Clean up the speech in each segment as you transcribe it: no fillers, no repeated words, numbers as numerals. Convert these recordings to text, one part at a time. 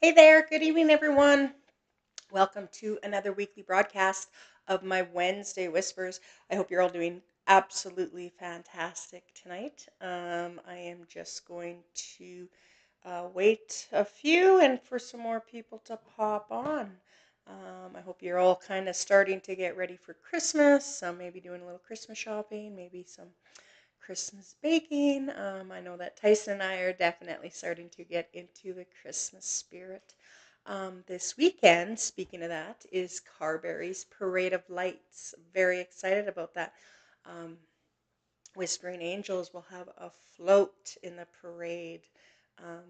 Hey there, good evening, everyone. Welcome to another weekly broadcast of my Wednesday Whispers. I hope you're all doing absolutely fantastic tonight. I am just going to wait a few and for some more people to pop on. I hope you're all kind of starting to get ready for Christmas. Some maybe doing a little Christmas shopping, maybe some Christmas baking. I know that Tyson and I are definitely starting to get into the Christmas spirit. This weekend, speaking of that, is Carberry's Parade of Lights. Very excited about that. Um, Whispering Angels will have a float in the parade.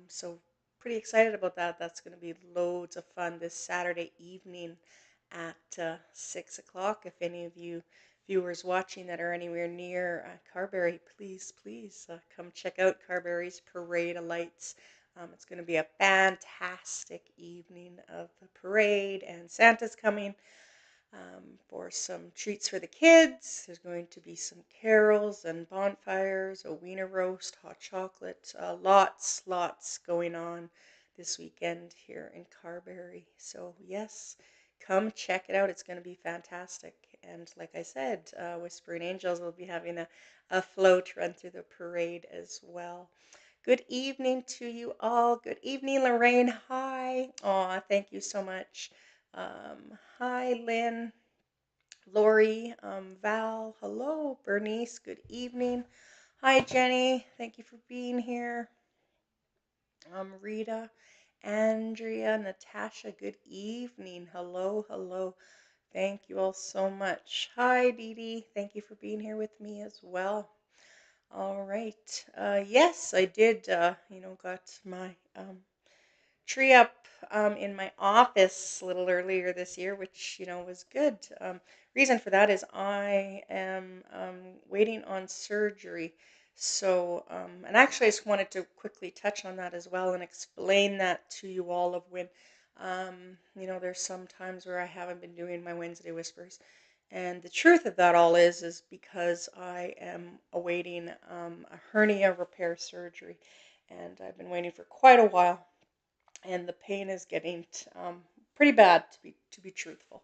So pretty excited about that. That's going to be loads of fun this Saturday evening at 6 o'clock. If any of you viewers watching that are anywhere near Carberry, please come check out Carberry's Parade of Lights. It's going to be a fantastic evening of the parade, and Santa's coming for some treats for the kids. There's going to be some carols and bonfires, a wiener roast, hot chocolate, lots going on this weekend here in Carberry. So yes, come check it out. It's going to be fantastic. And like I said, Whispering Angels will be having a float run through the parade as well. Good evening to you all. Good evening, Lorraine. Hi. Aw, thank you so much. Hi, Lynn. Lori, Val, hello, Bernice, good evening. Hi, Jenny, thank you for being here. Rita, Andrea, Natasha, good evening. Hello. Thank you all so much. Hi, Dee Dee, thank you for being here with me as well. All right. Yes, I did, got my tree up in my office a little earlier this year, which was good. Reason for that is I am waiting on surgery. So, and actually, I just wanted to quickly touch on that as well and explain that to you all of when, there's some times where I haven't been doing my Wednesday Whispers. And the truth of that all is because I am awaiting a hernia repair surgery. And I've been waiting for quite a while, and the pain is getting pretty bad to be truthful.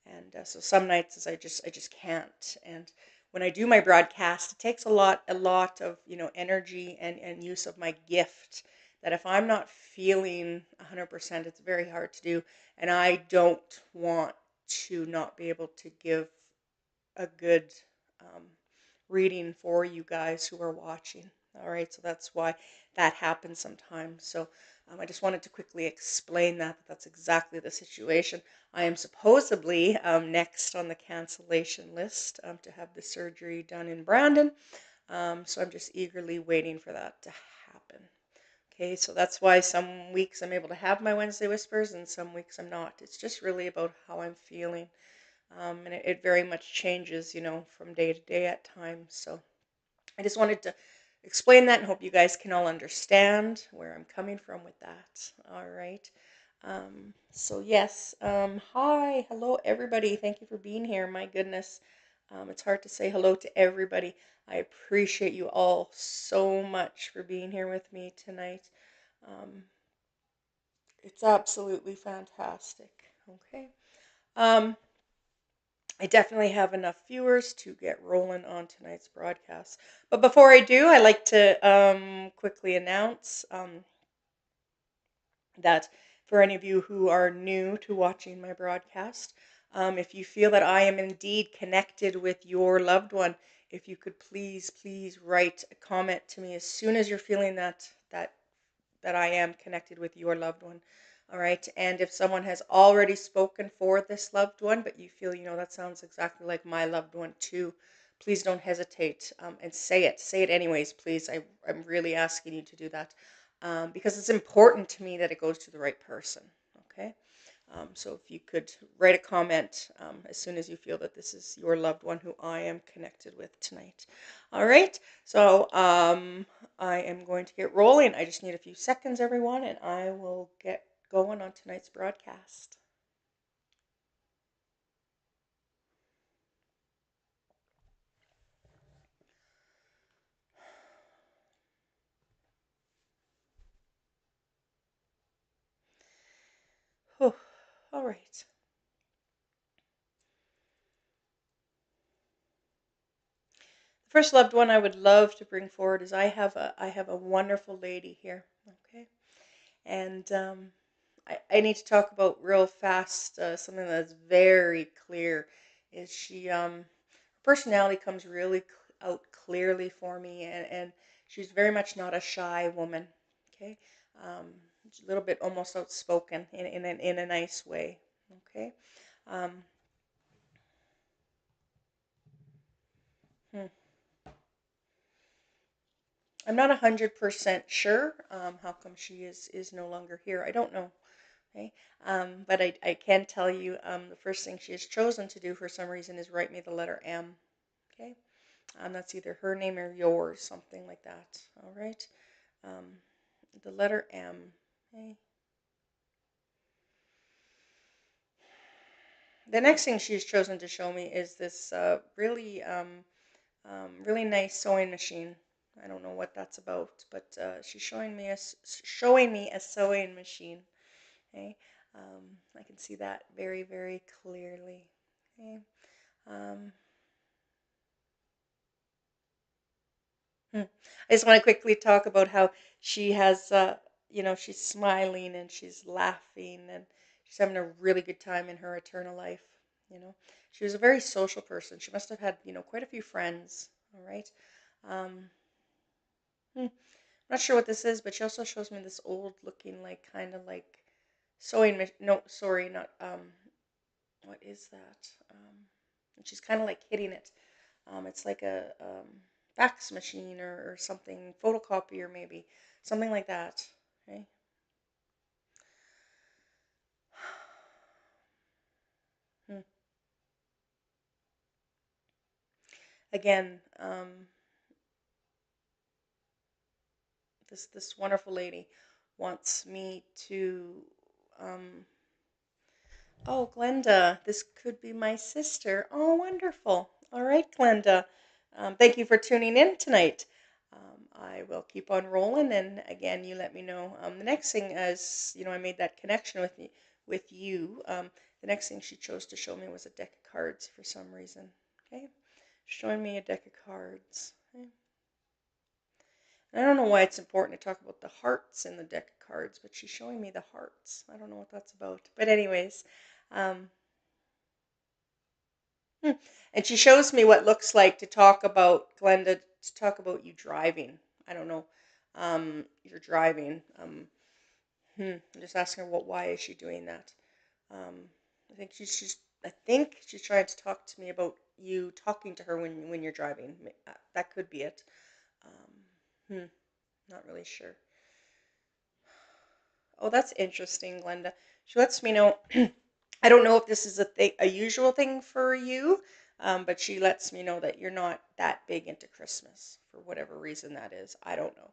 And so some nights I just can't. And when I do my broadcast, it takes a lot of energy and use of my gift. That if I'm not feeling 100%, it's very hard to do. And I don't want to not be able to give a good um, reading for you guys who are watching. All right, so that's why that happens sometimes. So I just wanted to quickly explain that's exactly the situation. I am supposedly next on the cancellation list to have the surgery done in Brandon. So I'm just eagerly waiting for that to happen. Okay, so that's why some weeks I'm able to have my Wednesday Whispers and some weeks I'm not. It's just really about how I'm feeling. And it very much changes, from day to day at times. So I just wanted to explain that and hope you guys can all understand where I'm coming from with that. All right. So yes, hello everybody. Thank you for being here. My goodness, it's hard to say hello to everybody. I appreciate you all so much for being here with me tonight. Um, it's absolutely fantastic. Okay. Um, I definitely have enough viewers to get rolling on tonight's broadcast. But before I do, I like to quickly announce that for any of you who are new to watching my broadcast, if you feel that I am indeed connected with your loved one, if you could please write a comment to me as soon as you're feeling that I am connected with your loved one. All right. And if someone has already spoken for this loved one, but you feel, that sounds exactly like my loved one too, please don't hesitate and say it. Say it anyways, please. I'm really asking you to do that because it's important to me that it goes to the right person. Okay. So if you could write a comment as soon as you feel that this is your loved one who I am connected with tonight. All right. So I am going to get rolling. I just need a few seconds, everyone, and I will get going on tonight's broadcast. All right. The first loved one I would love to bring forward is I have a wonderful lady here. Okay. And I need to talk about real fast something that's very clear is her personality comes really out clearly for me, and she's very much not a shy woman. Okay. um, she's a little bit almost outspoken in a nice way. Okay. um, hmm. I'm not 100% sure how come she is no longer here. I don't know. Okay. But I can tell you the first thing she has chosen to do for some reason is write me the letter M. Okay. That's either her name or yours, something like that. All right. Um, the letter M. Okay. The next thing she's chosen to show me is this really nice sewing machine. I don't know what that's about, but she's showing me a sewing machine. Okay. I can see that very, very clearly. Okay. Um, Hmm. I just want to quickly talk about how she has, she's smiling and she's laughing and she's having a really good time in her eternal life. You know, she was a very social person. She must have had, quite a few friends. All right. Um, I'm not sure what this is, but she also shows me this old looking, like, kind of like sewing machine. No, sorry, not, what is that? And she's kind of like hitting it. It's like a fax machine or something, photocopier maybe, something like that. Okay. Hmm. Again, this wonderful lady wants me to. Um, oh, Glenda, this could be my sister. Oh, wonderful. All right, Glenda. Thank you for tuning in tonight. I will keep on rolling, and again, you let me know. The next thing is, I made that connection with you. The next thing she chose to show me was a deck of cards for some reason. Okay, showing me a deck of cards. Okay. And I don't know why it's important to talk about the hearts in the deck of cards, but she's showing me the hearts. I don't know what that's about, but anyways. Um, Hmm. And she shows me what looks like to talk about Glenda, to talk about you driving. I don't know. You're driving. I'm just asking her why is she doing that? Um, I think she's trying to talk to me about you talking to her when you're driving. That could be it. Um, not really sure. Oh, that's interesting, Glenda. She lets me know. I don't know if this is a usual thing for you, but she lets me know that you're not that big into Christmas for whatever reason that is. I don't know.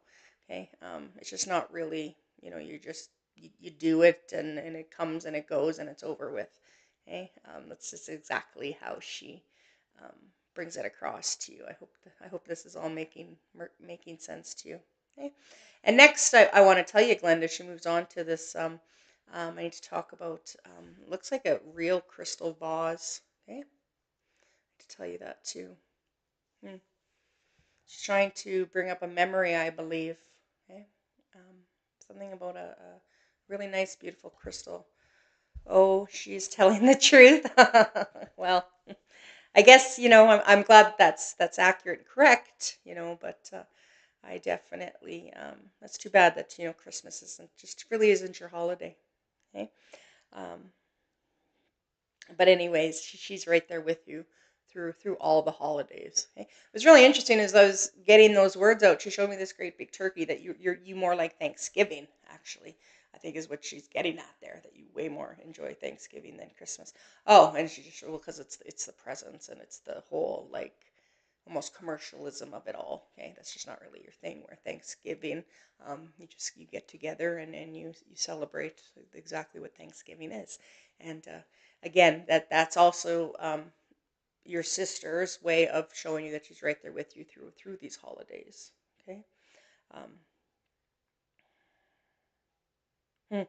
Okay, it's just not really. You do it and it comes and it goes and it's over with. Okay, that's just exactly how she um, brings it across to you. I hope this is all making sense to you. Okay. And next, I want to tell you, Glenda, she moves on to this. I need to talk about, looks like a real crystal vase. Okay, to tell you that too. Hmm. She's trying to bring up a memory, I believe. Okay, um, something about a really nice, beautiful crystal. Oh, she's telling the truth. Well, I guess I'm glad that's accurate and correct. But I definitely that's too bad that Christmas really isn't your holiday. Okay. Um, but anyways, she's right there with you through all the holidays. Okay? It was really interesting as I was getting those words out. She showed me this great big turkey that you more like Thanksgiving actually. I think is what she's getting at there, that you way more enjoy Thanksgiving than Christmas. Oh, and she just well because it's the presents and it's the whole like almost commercialism of it all. Okay, that's just not really your thing. Where Thanksgiving, you get together and you celebrate exactly what Thanksgiving is, and again that's also your sister's way of showing you that she's right there with you through these holidays. Okay. Um, hmm.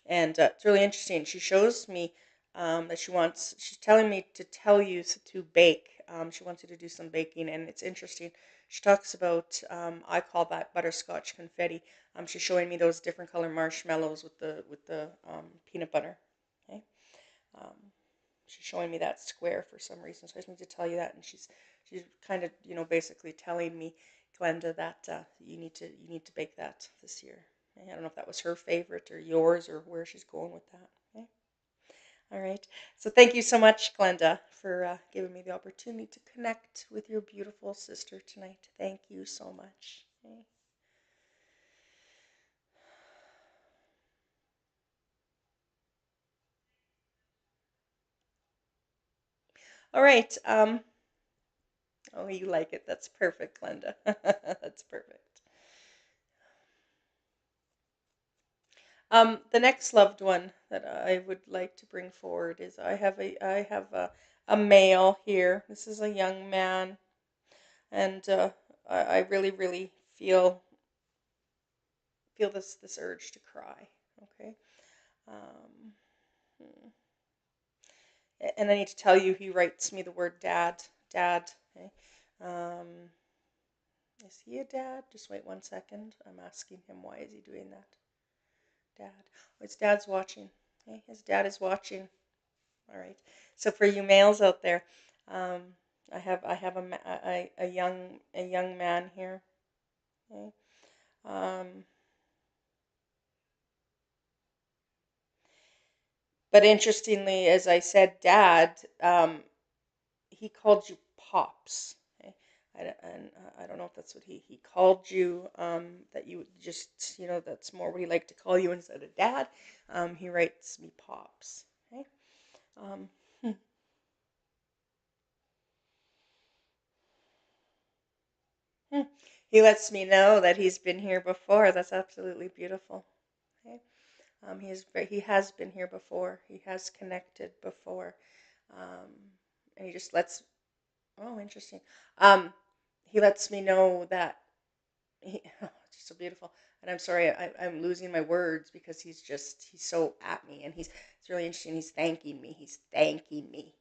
And it's really interesting. She shows me that she's telling me to tell you to bake. She wants you to do some baking, and it's interesting. She talks about, I call that butterscotch confetti. She's showing me those different color marshmallows with the peanut butter. Okay. Um, she's showing me that square for some reason, so I just need to tell you that. And she's kind of basically telling me, Glenda, that you need to bake that this year. I don't know if that was her favorite or yours or where she's going with that. Okay. All right. So thank you so much, Glenda, for giving me the opportunity to connect with your beautiful sister tonight. Thank you so much. Okay. All right. Oh, you like it. That's perfect, Glenda. That's perfect. The next loved one that I would like to bring forward is I have a male here. This is a young man, and I really really feel this urge to cry. Okay. Um, hmm. And I need to tell you, he writes me the word dad, dad. Okay. Um, is he a dad? Just wait 1 second. I'm asking him why is he doing that. Dad. Oh, his dad's watching. Okay. His dad is watching. All right. So for you males out there, um, I have a young man here. Okay. Um, but interestingly, as I said, Dad, he called you pops. Okay. I don't know if that's what he called you. That you just that's more what he liked to call you instead of Dad. He writes me pops. Okay. Um, hmm, hmm. He lets me know that he's been here before. That's absolutely beautiful. Okay. He has been here before. He has connected before, um, and he just lets. Oh, interesting. Um, he lets me know that it's just so beautiful. And I'm sorry, I'm losing my words because he's so at me, and it's really interesting. He's thanking me. He's thanking me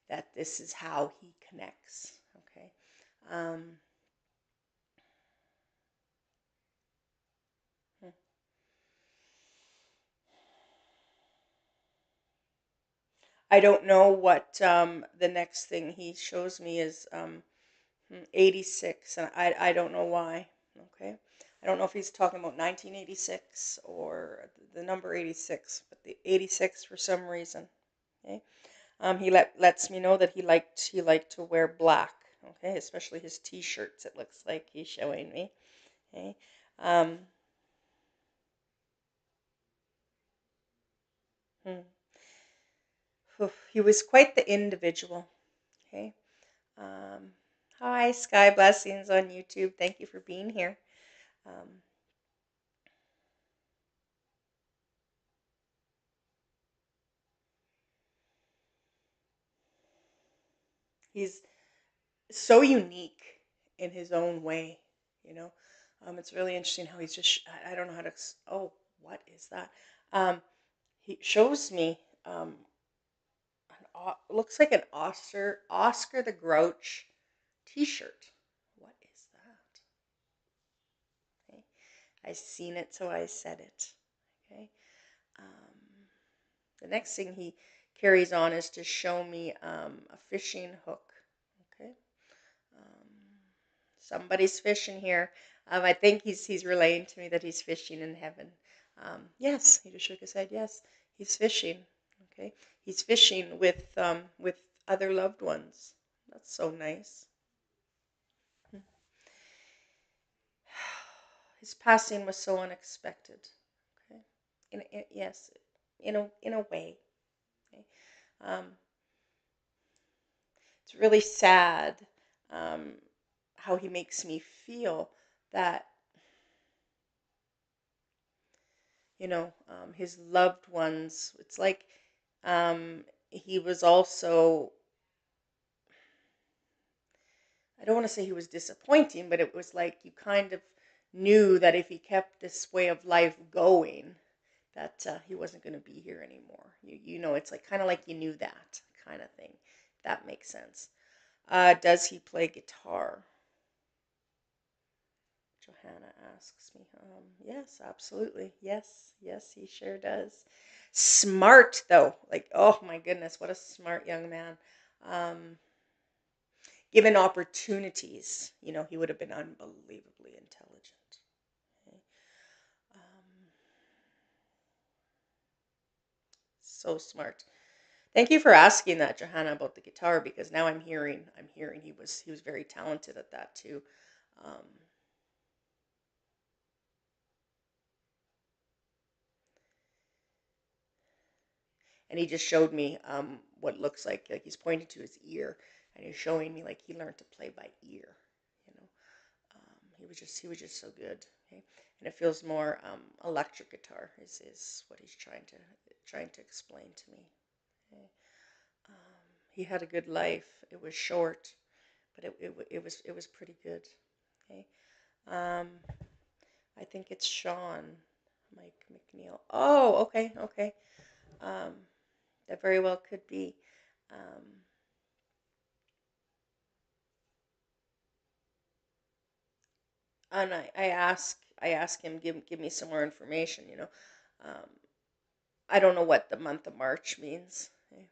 that this is how he connects. Okay. Um, hmm. I don't know what the next thing he shows me is. 86, and I don't know why. Okay. I don't know if he's talking about 1986 or the number 86, but the 86 for some reason. Okay. He lets me know that he liked to wear black. Okay, especially his t-shirts. It looks like he's showing me. Okay. Um, hmm. He was quite the individual. Okay. Um, Hi, Sky Blessings on YouTube. Thank you for being here. Um, he's so unique in his own way, you know. It's really interesting how he's just, I don't know how to, oh, what is that? Um, he shows me, looks like an Oscar the Grouch t-shirt. What is that? Okay. I seen it, so I said it. Okay. Um, the next thing he carries on is to show me a fishing hook. Okay. Um, Somebody's fishing here. I think he's relaying to me that he's fishing in heaven. Yes, he just shook his head. Yes, he's fishing. Okay, he's fishing with other loved ones. That's so nice. His passing was so unexpected. Okay, yes, in a way. Okay? Um, it's really sad um, how he makes me feel that his loved ones. It's like he was also, I don't want to say he was disappointing, but it was like you kind of knew that if he kept this way of life going, that he wasn't going to be here anymore. You know, it's like kind of like you knew that kind of thing. If that makes sense. Does he play guitar? Johanna asks me. Yes, absolutely. Yes, yes, he sure does. Smart though, like oh my goodness, what a smart young man. Um, Given opportunities, you know, he would have been unbelievably intelligent. Okay. Um, so smart. Thank you for asking that, Johanna, about the guitar because now I'm hearing he was very talented at that too. Um, and he just showed me what looks like he's pointing to his ear, and he's showing me like he learned to play by ear. You know, he was just so good. Okay, and it feels more electric guitar is what he's trying to explain to me. Okay. He had a good life. It was short, but it was pretty good. Okay. Um, I think it's Sean, Mike McNeil. Oh, okay, okay. Um, that very well could be. Um, and I ask him give me some more information. Um, I don't know what the month of March means, okay,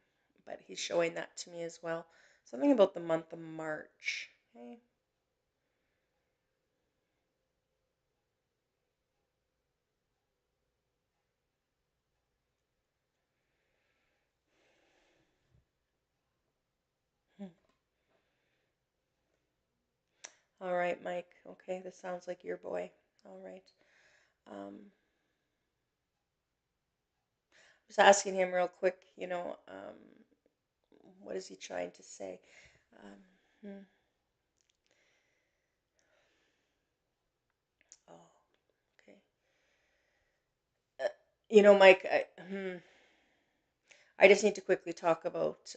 but he's showing that to me as well. Something about the month of March. Okay. Hmm. All right, Mike. Okay, this sounds like your boy. All right. Just asking him real quick. What is he trying to say? Um, hmm. Oh, okay. Uh, Mike, I just need to quickly talk about.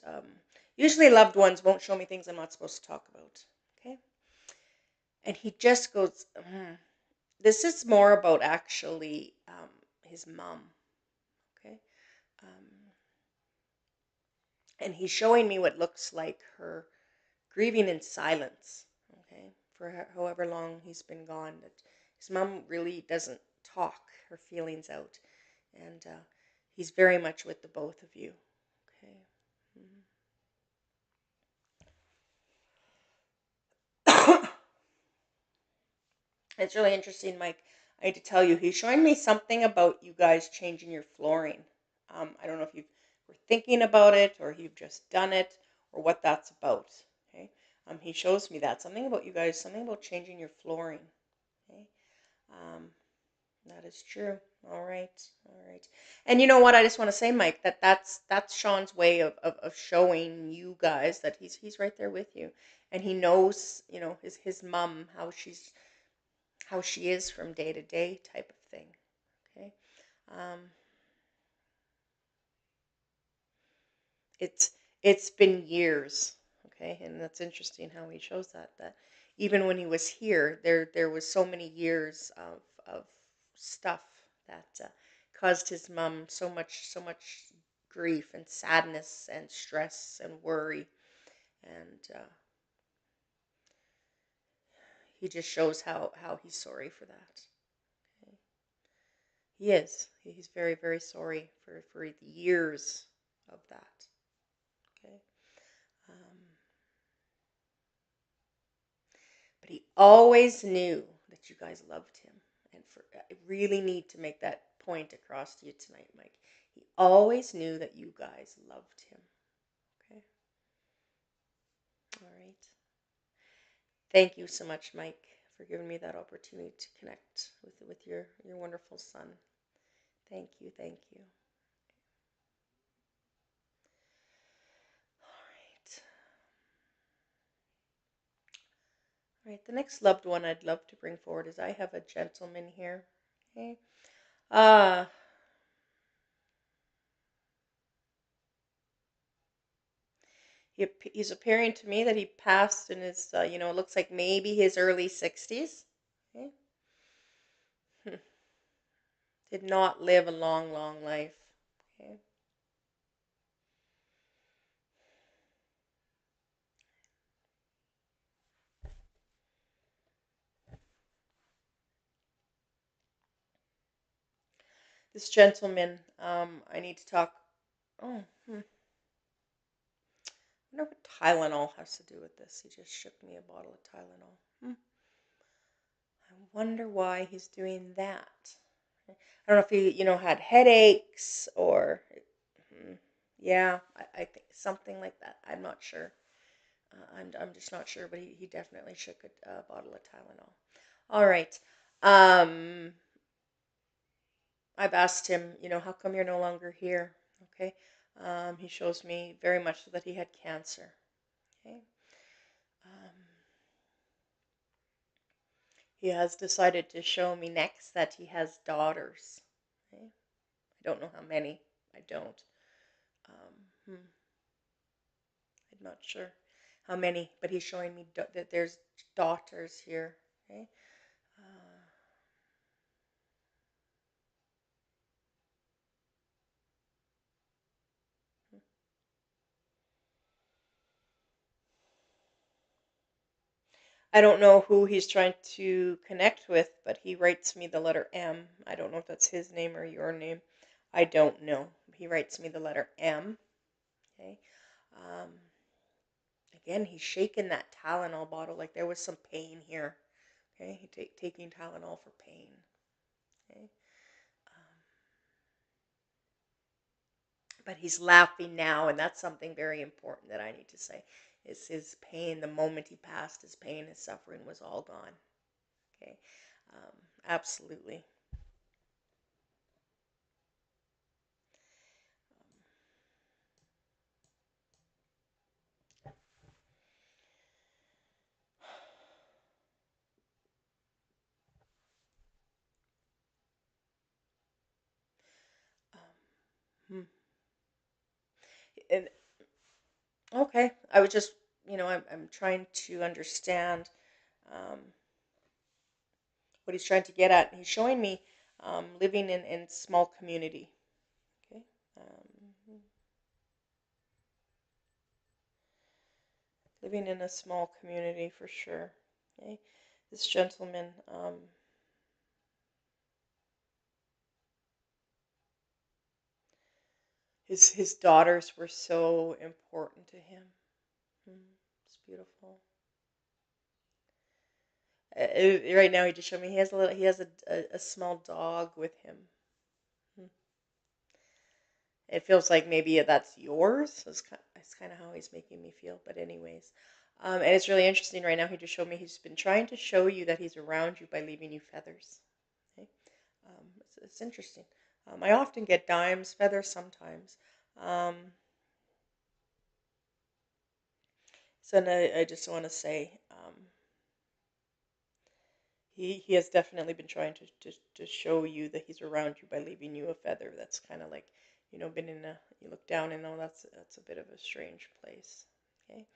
Usually, loved ones won't show me things I'm not supposed to talk about. Okay, and he just goes. This is more about actually his mom. Okay, um, and he's showing me what looks like her grieving in silence. Okay, for however long he's been gone, that his mom really doesn't talk her feelings out, and he's very much with the both of you. Okay. Mhm. It's really interesting, Mike. I need to tell you, he's showing me something about you guys changing your flooring. I don't know if you were thinking about it or you've just done it or what that's about. Okay. He shows me that something about you guys, something about changing your flooring. Okay. Um, that is true. All right. All right. And you know what? I just want to say, Mike, that's Sean's way of showing you guys that he's right there with you, and he knows, his mom how she is from day to day type of thing. Okay. Um, it's it's been years. Okay, and that's interesting how he shows that even when he was here, there was so many years of stuff that caused his mom so much grief and sadness and stress and worry, and he just shows how he's sorry for that. Okay. He is. He's very, very sorry for the years of that. Okay. Um, but he always knew that you guys loved him. And I really need to make that point across to you tonight, Mike. He always knew that you guys loved him. Okay. All right. Thank you so much, Mike, for giving me that opportunity to connect with your wonderful son. Thank you. Thank you. All right. All right. The next loved one I'd love to bring forward is I have a gentleman here. Okay. Uh, he's appearing to me that he passed in his, it looks like maybe his early 60s. Okay. Hmm. Did not live a long, long life. Okay. This gentleman, I need to talk. Oh, I wonder what Tylenol has to do with this. He just shipped me a bottle of Tylenol. I wonder why he's doing that. I don't know if he, had headaches or, hmm, yeah, I think something like that. I'm not sure. I'm just not sure, but he definitely shook a bottle of Tylenol. All right. Um, I've asked him, how come you're no longer here? Okay. He shows me very much so that he had cancer. Okay. Um, he has decided to show me next that he has daughters. Okay. I don't know how many. I don't. Um, I'm not sure how many, but he's showing me that there's daughters here. Okay. Uh, I don't know who he's trying to connect with, but he writes me the letter M. I don't know if that's his name or your name. I don't know. He writes me the letter M. Okay. Um, Again, he's shaking that Tylenol bottle like there was some pain here. Okay. Taking Tylenol for pain. Okay. Um, but he's laughing now, and that's something very important that I need to say. Is his pain, the moment he passed, his pain, his suffering was all gone. Okay. Um, Absolutely. Um, And okay, I was just, I'm trying to understand um, what he's trying to get at. He's showing me living in small community. Okay, living in a small community for sure. Okay, this gentleman, his daughters were so important to him. It's beautiful. Right now, he just showed me he has a small dog with him. Hmm. It feels like maybe that's yours. It's kind of how he's making me feel. But anyways, and it's really interesting right now. He just showed me he's been trying to show you that he's around you by leaving you feathers. Okay, it's interesting. I often get dimes, feathers sometimes. Um, so and I just want to say he has definitely been trying to show you that he's around you by leaving you a feather. That's kind of like been in a you look down and oh that's a bit of a strange place. Okay.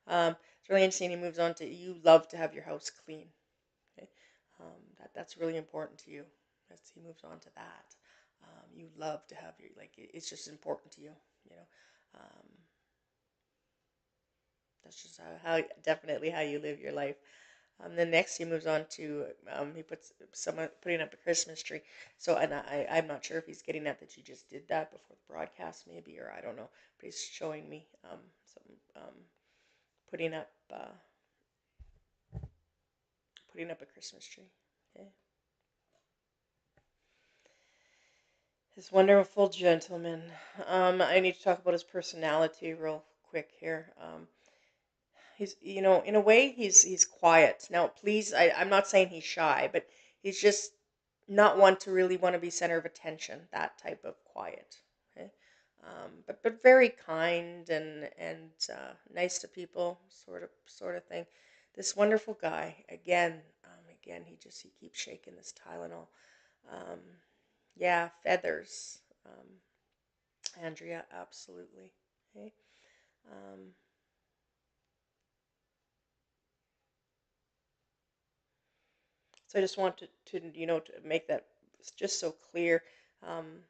It's really interesting. He moves on to you love to have your house clean. Okay, that's really important to you. He moves on to that. You love to have your it's just important to you. You know, um, that's just how definitely how you live your life. Then next he moves on to he puts someone putting up a Christmas tree. So and I'm not sure if he's getting at that you just did that before the broadcast maybe or I don't know, but he's showing me some putting up. Putting up a Christmas tree. Okay. This wonderful gentleman. I need to talk about his personality real quick here. He's, in a way, he's quiet. Now, please, I'm not saying he's shy, but he's just not one to really want to be center of attention. That type of quiet. Okay. But very kind and nice to people, sort of thing. This wonderful guy. Again, he keeps shaking this Tylenol. Um, yeah, feathers. Andrea, absolutely. Okay. Um, so I just want to make that it's just so clear. Um,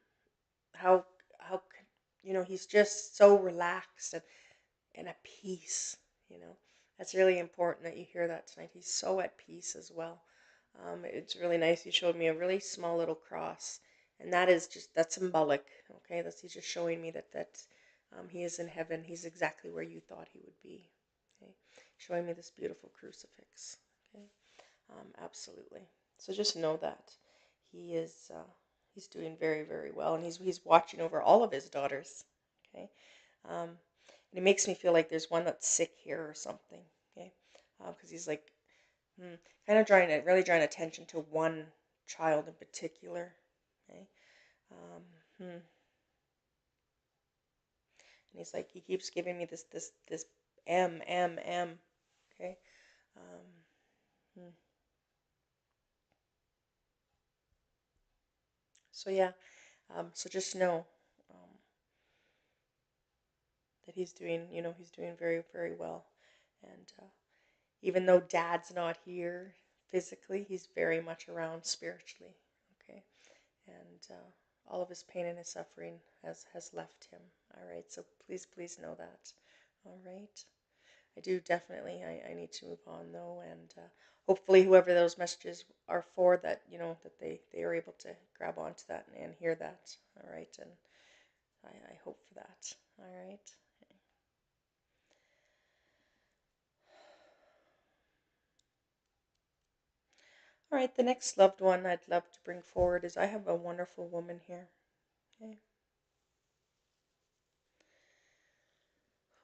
how how he's just so relaxed and at peace. You know, that's really important that you hear that tonight. He's so at peace as well. It's really nice. He showed me a really small little cross, and that's symbolic. Okay, that's he's just showing me that he is in heaven. He's exactly where you thought he would be. Okay, showing me this beautiful crucifix. Okay, absolutely. So just know that he is he's doing very very well, and he's watching over all of his daughters. Okay, um, and it makes me feel like there's one that's sick here or something. Okay, because he's like hmm, kind of really drawing attention to one child in particular. Okay, um, and he's like he keeps giving me this M. Okay, um, hmm. So yeah, so just know. Um, that he's doing very, very well. And even though dad's not here physically, he's very much around spiritually. Okay. And all of his pain and his suffering has left him. All right. So please, please know that. All right. I do definitely, I need to move on though. And hopefully, whoever those messages are for, that, that they are able to grab onto that and hear that. All right. And I hope for that. All right. All right, the next loved one I'd love to bring forward is I have a wonderful woman here. Okay.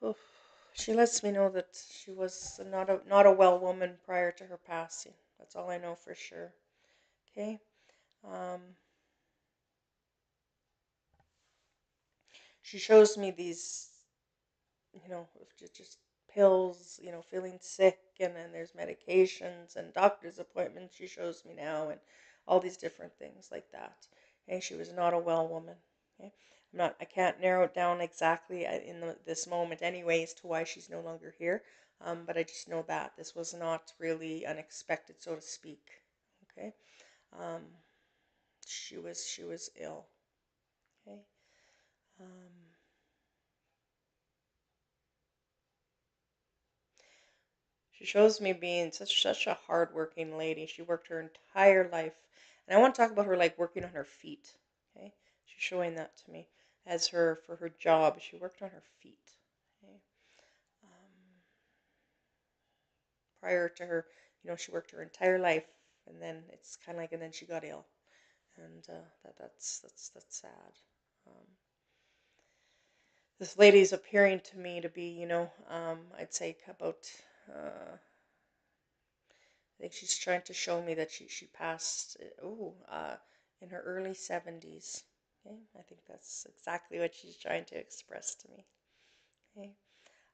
Oof. She lets me know that she was not a well woman prior to her passing. That's all I know for sure. Okay. Um, she shows me these, just pills, feeling sick, and then there's medications and doctor's appointments she shows me now, and all these different things like that. Okay, she was not a well woman. Okay, I can't narrow it down exactly this moment, anyways, to why she's no longer here. But I just know that this was not really unexpected, so to speak. Okay, um, she was ill. Okay, um, she shows me being such a hardworking lady. She worked her entire life, and I want to talk about her like working on her feet. Okay, she's showing that to me as her for her job. She worked on her feet. Okay, um, prior to her, she worked her entire life, and then it's kind of like, and then she got ill, and that's sad. Um, this lady's appearing to me to be, I'd say about. I think she's trying to show me that she passed in her early 70s. Okay, I think that's exactly what she's trying to express to me. Okay,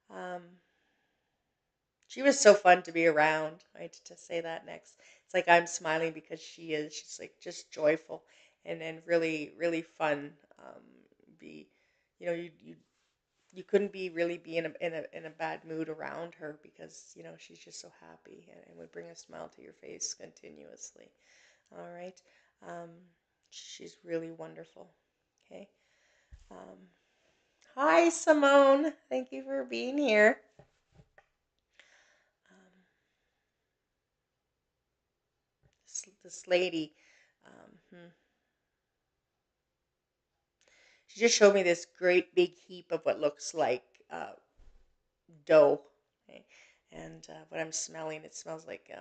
um, she was so fun to be around. I had to say that next. It's like I'm smiling because she is. She's like just joyful and really really fun. Be, you couldn't be in a bad mood around her because she's just so happy and would bring a smile to your face continuously. All right. Um, she's really wonderful. Okay. Um, hi, Simone. Thank you for being here. This lady, she just showed me this great big heap of what looks like dough. Okay. And what I'm smelling, it smells like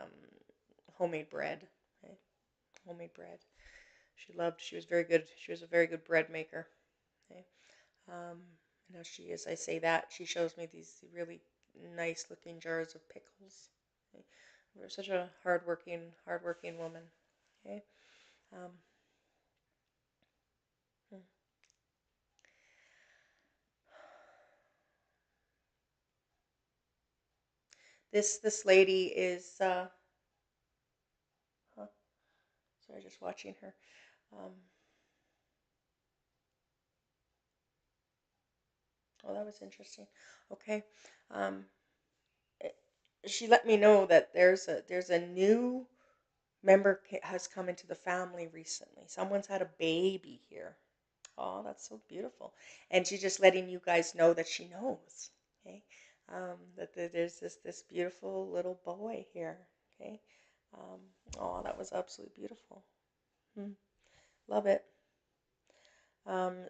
homemade bread. Okay. Homemade bread. She was very good. She was a very good bread maker. Okay. Um, she is. I say that she shows me these really nice looking jars of pickles. Okay. We're such a hardworking woman. Okay. Um, hmm. this lady is. Huh, sorry, just watching her. Um, oh, that was interesting. Okay. Um, it, she let me know that there's a new member has come into the family recently. Someone's had a baby here. Oh, that's so beautiful. And she's just letting you guys know that she knows. Okay. That there's this beautiful little boy here. Okay. Um, oh, that was absolutely beautiful. Hmm. Love it.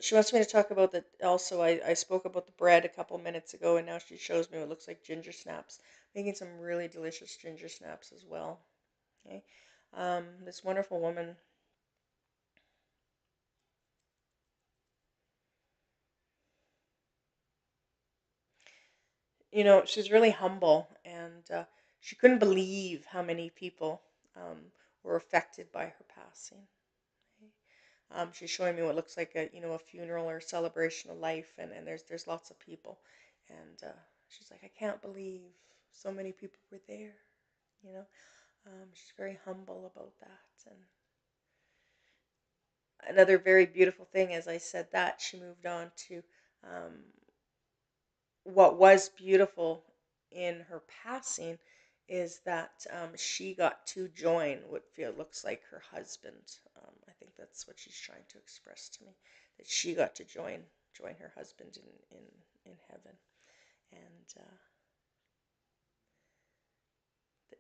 She wants me to talk about the. Also, I spoke about the bread a couple minutes ago, and now she shows me what looks like ginger snaps. Making some really delicious ginger snaps as well. Okay. This wonderful woman. She's really humble, and she couldn't believe how many people were affected by her passing. Okay. She's showing me what looks like a funeral or celebration of life, and there's lots of people, and she's like, I can't believe so many people were there. You know, she's very humble about that, and another very beautiful thing, as I said that she moved on to um, what was beautiful in her passing is that she got to join what feel looks like her husband. I think that's what she's trying to express to me, that she got to join her husband in heaven, and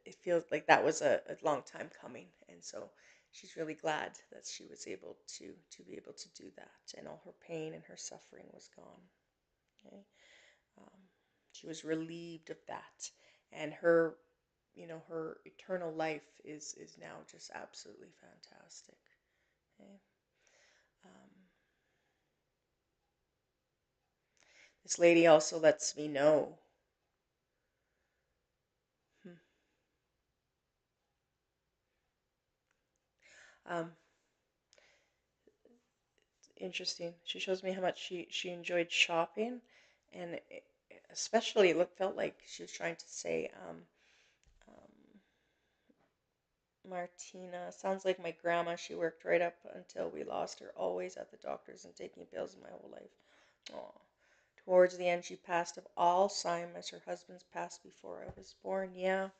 it feels like that was a long time coming, and so she's really glad that she was able to be able to do that, and all her pain and her suffering was gone. Okay. Um, she was relieved of that, and her eternal life is now just absolutely fantastic. Okay. Um, this lady also lets me know. Hmm, Um, interesting. She shows me how much she enjoyed shopping, and especially felt like she was trying to say, Martina, sounds like my grandma. She worked right up until we lost her, always at the doctor's and taking pills my whole life. Aw. Towards the end, she passed of Alzheimer's. Her husband's passed before I was born. Yeah.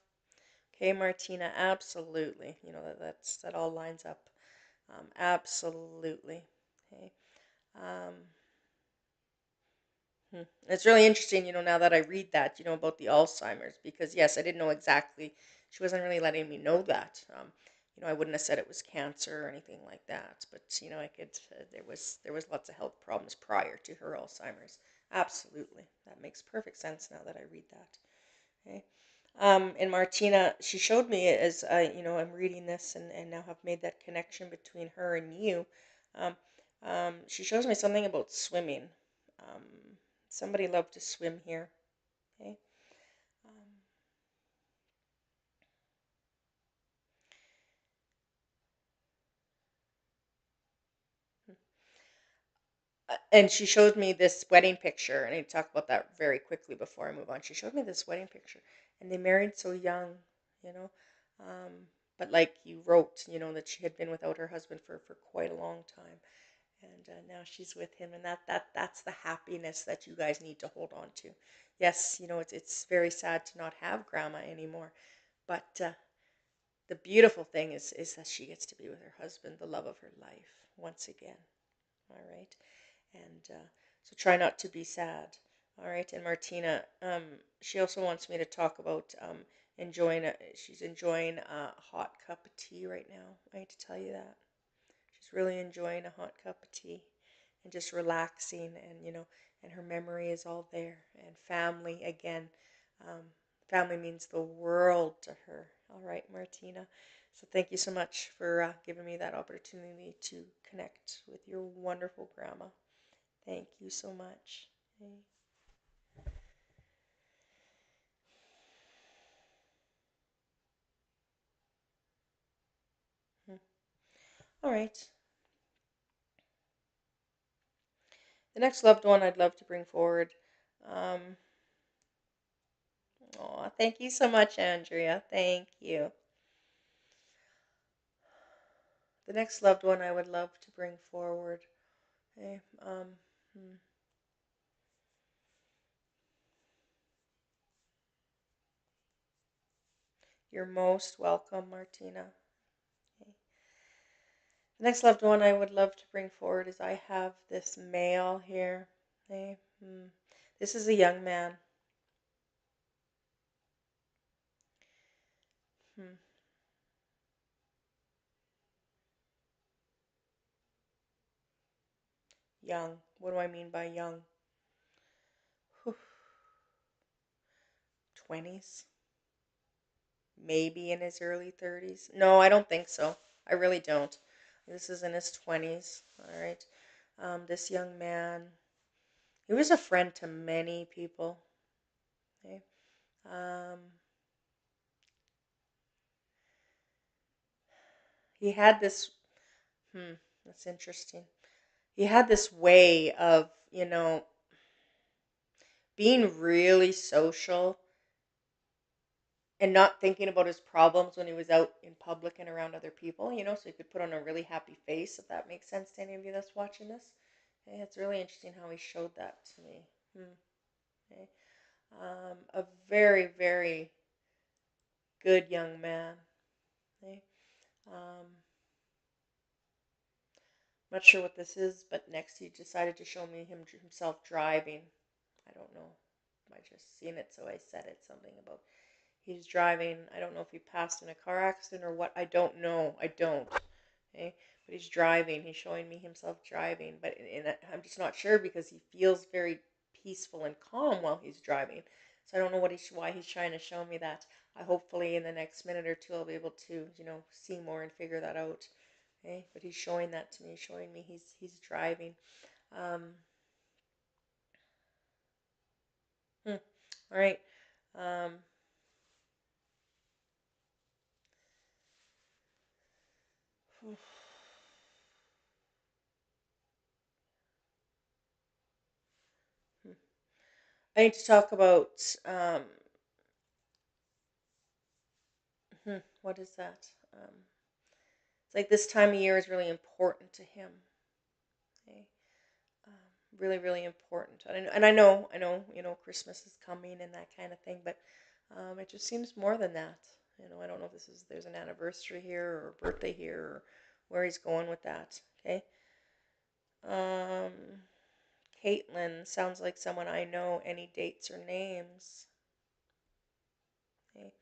Okay, Martina, absolutely. That all lines up. Absolutely. Okay. Um, It's really interesting, now that I read that, about the Alzheimer's, because yes, I didn't know exactly. She wasn't really letting me know that. I wouldn't have said it was cancer or anything like that, but I could. There was lots of health problems prior to her Alzheimer's. Absolutely, that makes perfect sense now that I read that. Okay. And Martina, she showed me as I'm reading this and now have made that connection between her and you. Um, she shows me something about swimming. Um, Somebody loved to swim here. Okay. Um, and she showed me this wedding picture, and I need to talk about that very quickly before I move on. She showed me this wedding picture, and they married so young, you know. Um, but like you wrote, that she had been without her husband for quite a long time, and now she's with him, and that's the happiness that you guys need to hold on to. Yes, it's very sad to not have grandma anymore, but the beautiful thing is that she gets to be with her husband, the love of her life, once again. All right, and so try not to be sad. All right, and Martina, she also wants me to talk about she's enjoying a hot cup of tea right now. I need to tell you that. She's really enjoying a hot cup of tea and just relaxing, and her memory is all there. And family, again, um, family means the world to her. All right, Martina. So thank you so much for giving me that opportunity to connect with your wonderful grandma. Thank you so much. Okay. Hmm. All right. The next loved one I'd love to bring forward. Um, Thank you so much, Andrea. Thank you. The next loved one I would love to bring forward. Okay. Hmm. You're most welcome, Martina. The next loved one I would love to bring forward is I have this male here. Okay? This is a young man. Hmm. Young. What do I mean by young? 20s? Maybe in his early 30s. No, I don't think so. I really don't. This is in his 20s. All right. This young man, he was a friend to many people. Okay. Um, he had this, hmm, that's interesting. He had this way of, being really social and not thinking about his problems when he was out in public and around other people, so he could put on a really happy face, if that makes sense to any of you that's watching this. Okay, it's really interesting how he showed that to me. Okay. A very, very good young man. Okay. Not sure what this is, but next he decided to show me himself driving. I don't know. I just seen it, so I said it. Something about he's driving. I don't know if he passed in a car accident or what. I don't know. I don't. Okay. But he's driving. He's showing me himself driving. But I'm just not sure because he feels very peaceful and calm while he's driving. So I don't know why he's trying to show me that. I hopefully in the next minute or two I'll be able to, see more and figure that out. Okay. But he's showing that to me, showing me he's driving. Um, all right. Um, I need to talk about what is that? It's like this time of year is really important to him. Okay, really, really important. And I know, Christmas is coming and that kind of thing, but it just seems more than that. I don't know if there's an anniversary here or a birthday here or where he's going with that. Okay. Um, Caitlin sounds like someone I know. Any dates or names? Okay.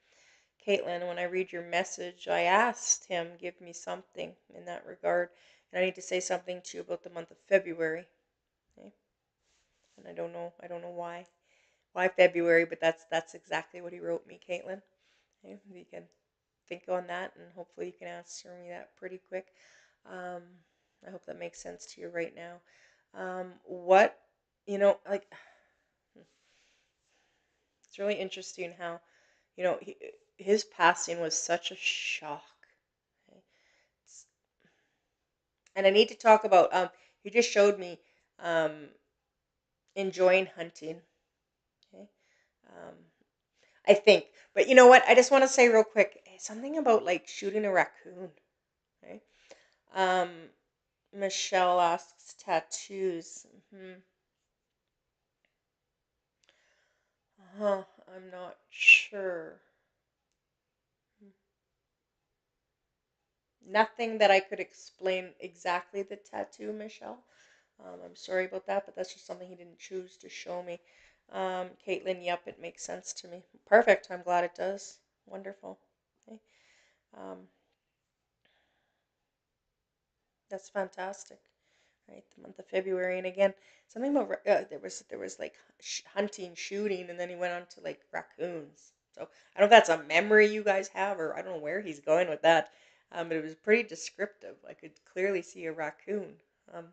Caitlin, when I read your message, I asked him, give me something in that regard. And I need to say something to you about the month of February. Okay? And I don't know why February, but that's exactly what he wrote me, Caitlin. Okay? You can think on that, and hopefully you can answer me that pretty quick. Um, I hope that makes sense to you right now. What, like, it's really interesting how, his passing was such a shock. Okay? And I need to talk about you just showed me um enjoying hunting. Okay. Um I think. But you know what? I just want to say real quick something about like shooting a raccoon. Okay. Um Michelle asks tattoos. I'm not sure. Nothing that I could explain exactly the tattoo, Michelle. I'm sorry about that, but that's just something he didn't choose to show me. Caitlin, yep, it makes sense to me. Perfect. I'm glad it does. Wonderful. Okay. Um, that's fantastic. Right, the month of February, and again, something about there was like hunting, shooting, and then he went on to like raccoons. So I don't know if that's a memory you guys have, or I don't know where he's going with that. But it was pretty descriptive. I could clearly see a raccoon. Um,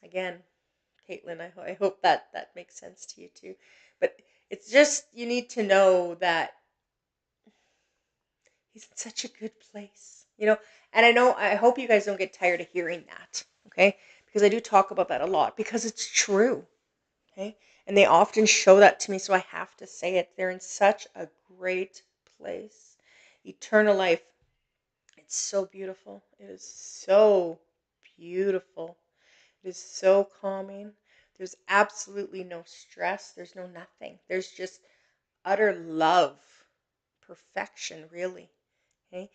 Again, Caitlin, I hope that makes sense to you too. But it's just you need to know that he's in such a good place. And I hope you guys don't get tired of hearing that, okay? Because I do talk about that a lot because it's true, okay? And they often show that to me, so I have to say it. They're in such a great place. Eternal life. It's so beautiful. It is so beautiful. It is so calming. There's absolutely no stress. There's no nothing. There's just utter love, perfection, really. Okay.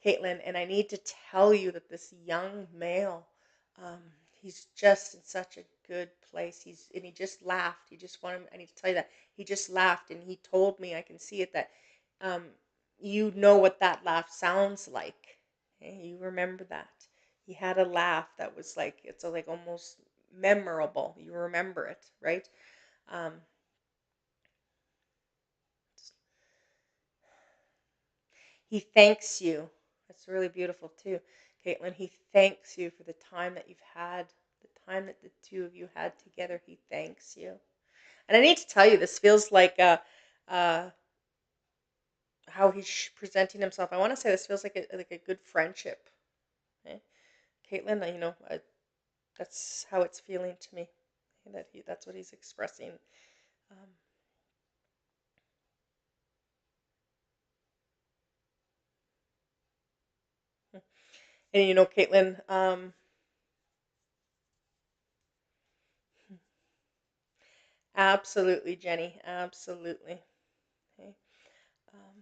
Caitlin, and I need to tell you that this young male, um, he's just in such a good place. He just laughed. He just wanted. I need to tell you that he just laughed, and he told me I can see it that, um, you know what that laugh sounds like. Okay? You remember that. He had a laugh that was like it's like almost memorable. You remember it, right? Um, He thanks you. That's really beautiful too, Caitlin. He thanks you for the time that you've had, the time that the two of you had together. He thanks you. And I need to tell you, this feels like uh, how he's presenting himself. I want to say this feels like a good friendship. Okay? Caitlin, that's how it's feeling to me. That's what he's expressing. Um, and Caitlin, absolutely, Jenny, absolutely. Okay. Um,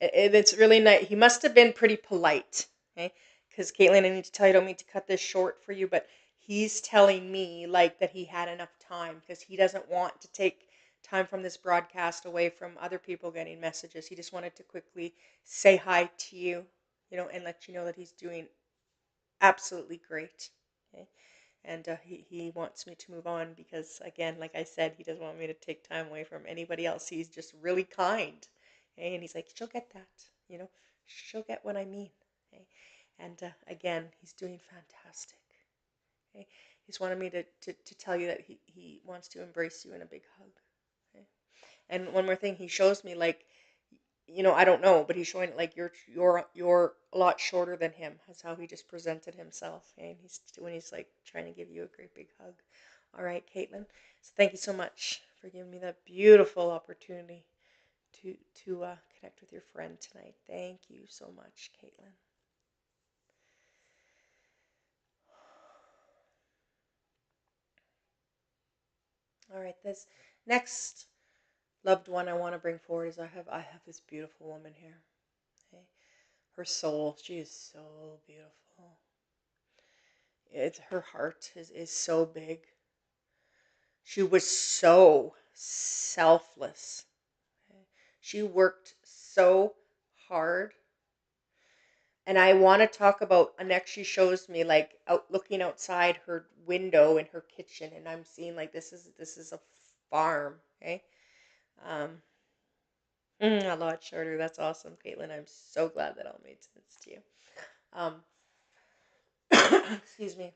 and it's really nice. He must have been pretty polite, okay? Because Caitlin, I need to tell you, I don't mean to cut this short for you, but he's telling me like that he had enough time because he doesn't want to take time from this broadcast away from other people getting messages. He just wanted to quickly say hi to you, and let you know that he's doing absolutely great. Okay. And he wants me to move on because, again, like I said, he doesn't want me to take time away from anybody else. He's just really kind. Okay? And he's like, she'll get that, you know, she'll get what I mean. Okay? And again, he's doing fantastic. Okay? He's wanted me to tell you that he wants to embrace you in a big hug. Okay? And one more thing, he shows me like, I don't know, but he's showing it like you're a lot shorter than him. That's how he just presented himself, and he's like trying to give you a great big hug. All right, Caitlin. So thank you so much for giving me that beautiful opportunity to connect with your friend tonight. Thank you so much, Caitlin. All right, this next loved one I want to bring forward is I have this beautiful woman here. Okay? Her soul, she is so beautiful. Her heart is so big. She was so selfless. Okay? She worked so hard. And I want to talk about next she shows me like out looking outside her window in her kitchen and I'm seeing like this is a farm, okay? Um a lot shorter. That's awesome, Caitlin. I'm so glad that all made sense to you. Um excuse me.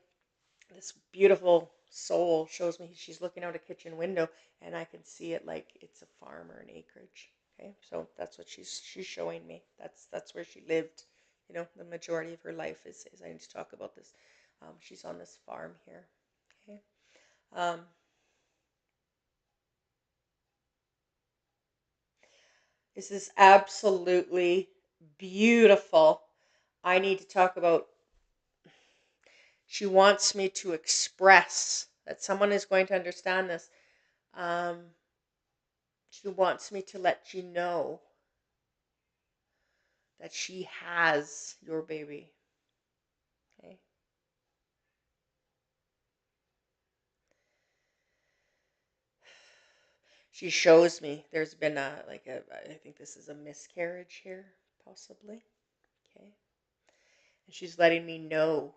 This beautiful soul shows me she's looking out a kitchen window and I can see it like it's a farm or an acreage. Okay, so that's what she's showing me. That's where she lived. The majority of her life is I need to talk about this. She's on this farm here. Okay, um, this is absolutely beautiful. I need to talk about. She wants me to express that someone is going to understand this. Um, she wants me to let you know that she has your baby. Okay. She shows me there's been I think this is a miscarriage here, possibly. Okay. And she's letting me know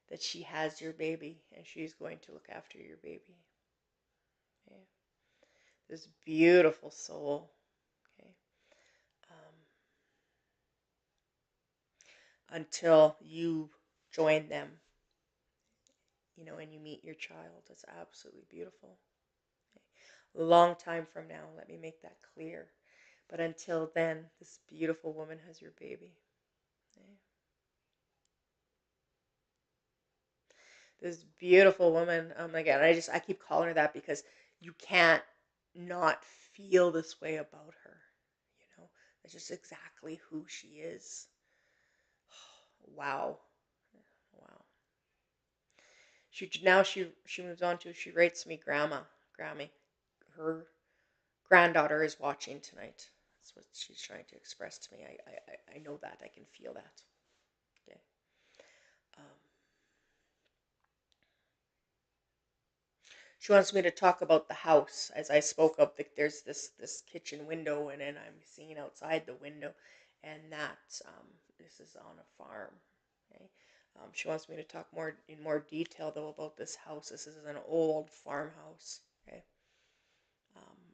that she has your baby and she's going to look after your baby. Okay. This beautiful soul. Okay. Um, until you join them, and you meet your child. That's absolutely beautiful. Okay. A long time from now, let me make that clear. But until then, this beautiful woman has your baby. Okay. This beautiful woman. Oh my God, I keep calling her that because you can't not feel this way about her. That's just exactly who she is. Wow, wow. She moves on to she rates me grandma, Grammy. her granddaughter is watching tonight. That's what she's trying to express to me. I know that. I can feel that. Okay. Um, she wants me to talk about the house, as I spoke of. There's this kitchen window, and then I'm seeing outside the window, and that this is on a farm. Okay. She wants me to talk more detail though about this house. This is an old farmhouse. Okay.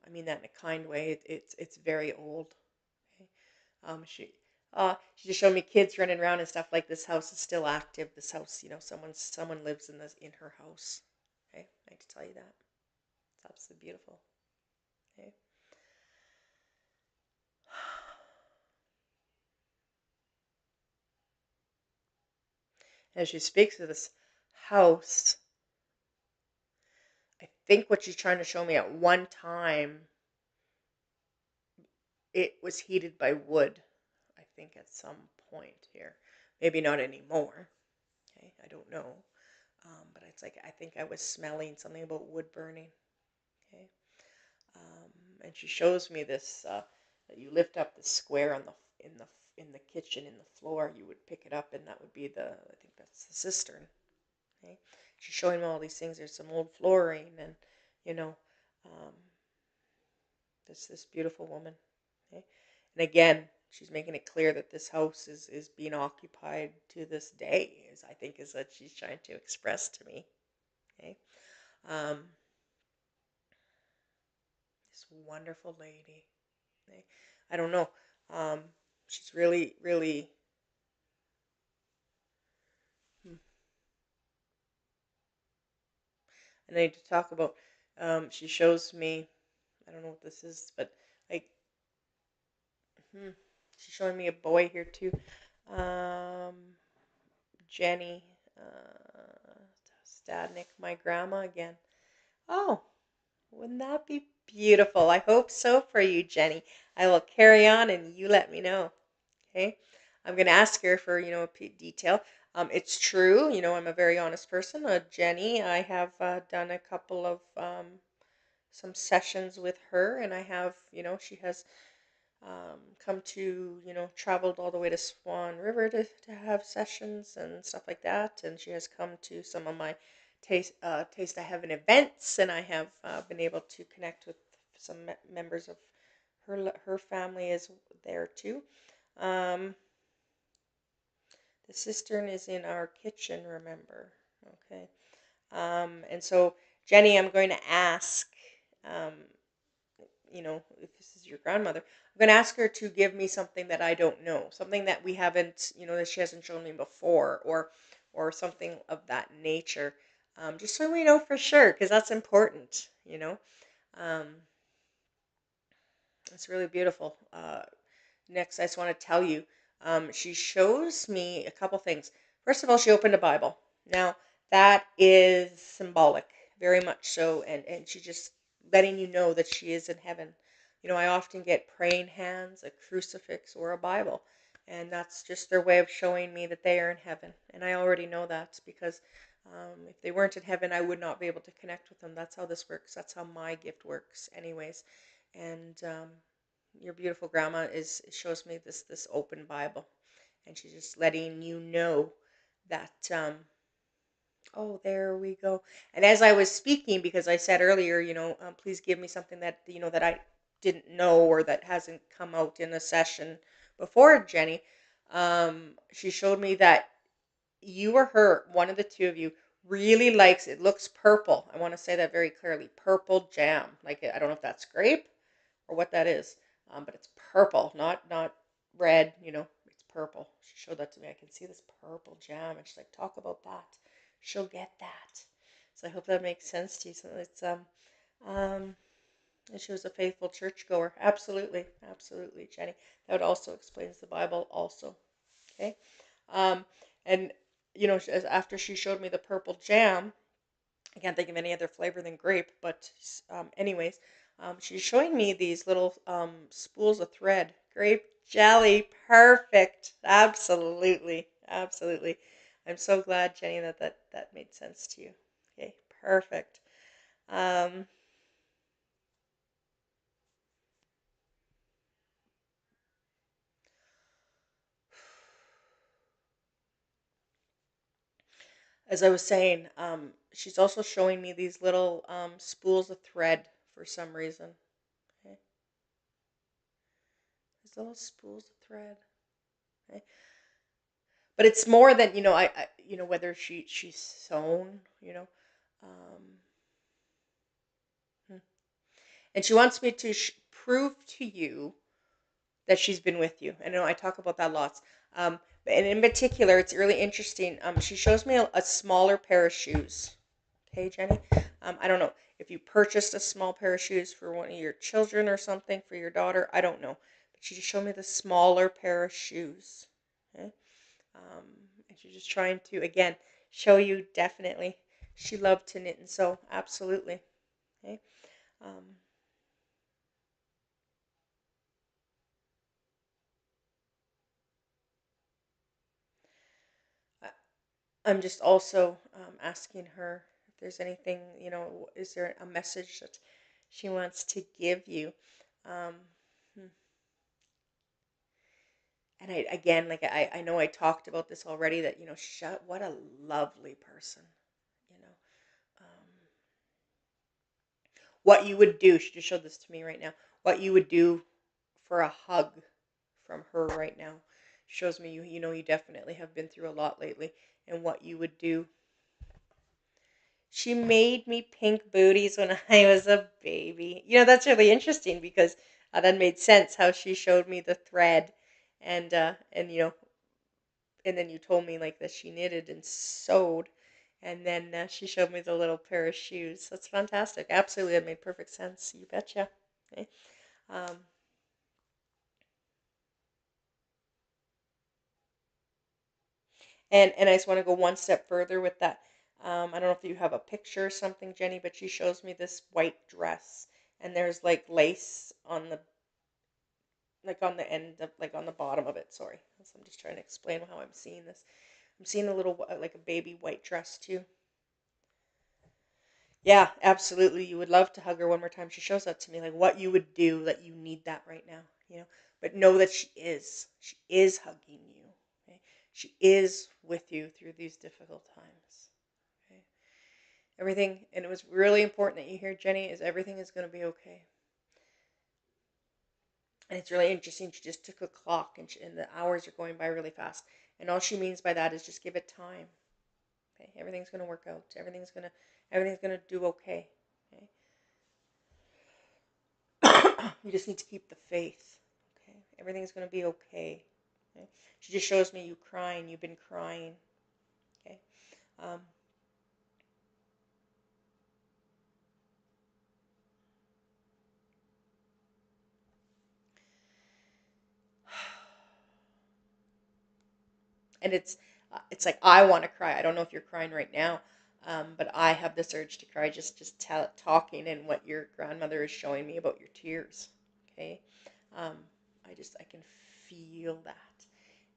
I mean that in a kind way. It's very old. Okay. Um, she she just showed me kids running around and stuff. Like, this house is still active. This house, someone lives in her house. Okay, I like to tell you that. It's absolutely beautiful. Okay. As she speaks of this house, I think what she's trying to show me, at one time it was heated by wood. I think at some point here, maybe not anymore. Okay, I don't know. But it's like, I think I was smelling something about wood burning. Okay. Um, and she shows me this, that you lift up the square on the kitchen, in the floor. You would pick it up, and that would be I think that's the cistern. Okay. She's showing me all these things. There's some old flooring, and you know, um, this beautiful woman. Okay. And again, she's making it clear that this house is being occupied to this day. Is I think is what she's trying to express to me. Okay. Um, this wonderful lady. Okay. I don't know. Um, she's really, really. Hmm, I need to talk about. She shows me. I don't know what this is, but like, she's showing me a boy here too. Um, Jenny, Stadnik, my grandma again. Oh, wouldn't that be beautiful? I hope so for you, Jenny. I will carry on, and you let me know. Okay. I'm going to ask her for, detail. It's true. I'm a very honest person. Jenny, I have done a couple of some sessions with her, and I have, she has come to, traveled all the way to Swan River to have sessions and stuff like that. And she has come to some of my Taste of Heaven events, and I have been able to connect with some members of her family is there too. Um, the cistern is in our kitchen, remember? Okay. And so, Jenny, I'm going to ask, um, if this is your grandmother, I'm going to ask her to give me something that I don't know, something that we haven't, that she hasn't shown me before, or something of that nature, just so we know for sure, because that's important. Um, it's really beautiful. Next, I just want to tell you, she shows me a couple things. First of all, she opened a Bible. Now, that is symbolic, very much so, and she just letting you know that she is in heaven. I often get praying hands, a crucifix, or a Bible, and that's just their way of showing me that they are in heaven. And I already know that, because if they weren't in heaven, I would not be able to connect with them. That's how this works. That's how my gift works, anyways. And your beautiful grandma shows me this open Bible, and she's just letting you know that. Oh, there we go. And as I was speaking, because I said earlier, please give me something that that I didn't know, or that hasn't come out in a session before, Jenny. She showed me that you or her, one of the two of you, really likes, it looks purple. I want to say that very clearly. Purple jam. Like, I don't know if that's grape or what that is, but it's purple, not red. It's purple. She showed that to me. I can see this purple jam, and she's like, "Talk about that. She'll get that." So I hope that makes sense to you. So um, and she was a faithful churchgoer. Absolutely, absolutely, Jenny. That also explains the Bible, also. Okay, um, and after she showed me the purple jam, I can't think of any other flavor than grape, but anyways, she's showing me these little spools of thread. Grape jelly, perfect. Absolutely, absolutely. I'm so glad, Jenny, that made sense to you. Okay, perfect. Um, As I was saying, she's also showing me these little spools of thread for some reason. Okay? These little spools of thread. Okay? But it's more than whether she's sewn. Um, hmm. And she wants me to prove to you that she's been with you. I know I talk about that lots. Um, and in particular, it's really interesting. She shows me a smaller pair of shoes. Okay, Jenny. I don't know if you purchased a small pair of shoes for one of your children or something for your daughter. I don't know, but she just showed me the smaller pair of shoes. Okay. Um, and she's just trying to again show you definitely she loved to knit and sew. Absolutely. Okay. Um, I'm just also asking her if there's anything, is there a message that she wants to give you? Um, hmm. and again, like I know I talked about this already that, what a lovely person, you know, um, what you would do. She just showed this to me right now. What you would do for a hug from her right now shows me you definitely have been through a lot lately and what you would do. She made me pink booties when I was a baby. That's really interesting because that made sense how she showed me the thread and then you told me like that she knitted and sewed and then she showed me the little pair of shoes. That's fantastic. Absolutely, that made perfect sense. You betcha. Okay. Um, and I just want to go one step further with that. I don't know if you have a picture or something, Jenny, but she shows me this white dress and there's like lace on the on the end of like on the bottom of it. Sorry, so I'm just trying to explain how I'm seeing this. I'm seeing a little like a baby white dress too. Yeah, absolutely. You would love to hug her one more time. She shows that to me, like what you would do that you need that right now, But know that she is. She is hugging you. Okay? She is with you through these difficult times. Okay? Everything, and it was really important that you hear, Jenny, is everything is going to be okay. And it's really interesting. She just took a clock, and the hours are going by really fast. And all she means by that is just give it time. Okay, everything's gonna work out. Everything's gonna do okay. Okay, you just need to keep the faith. Okay, everything's gonna be okay. Okay, she just shows me you crying. You've been crying. Okay, um, and it's like I want to cry. I don't know if you're crying right now, but I have this urge to cry just talking and what your grandmother is showing me about your tears. Okay, um, I can feel that,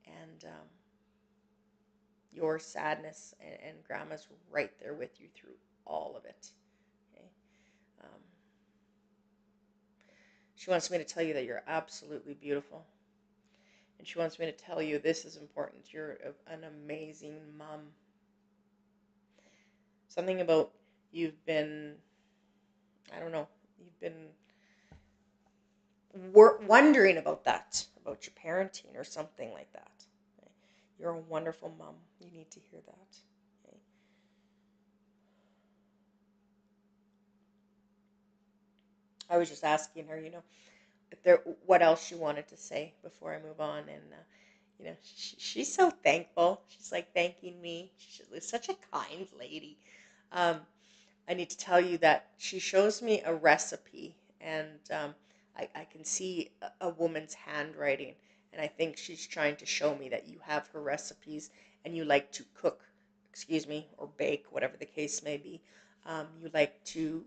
and your sadness, and grandma's right there with you through all of it. Okay, um, she wants me to tell you that you're absolutely beautiful, and she wants me to tell you this is important. You're an amazing mom. Something about you've been, I don't know, you've been wondering about that, about your parenting or something like that. Okay? You're a wonderful mom. You need to hear that. Okay? I was just asking her, if there, what else she wanted to say before I move on, and she's so thankful. She's like thanking me. She's such a kind lady. Um, I need to tell you that she shows me a recipe, and I can see a woman's handwriting, and I think she's trying to show me that you have her recipes and you like to cook, excuse me, or bake, whatever the case may be. You like to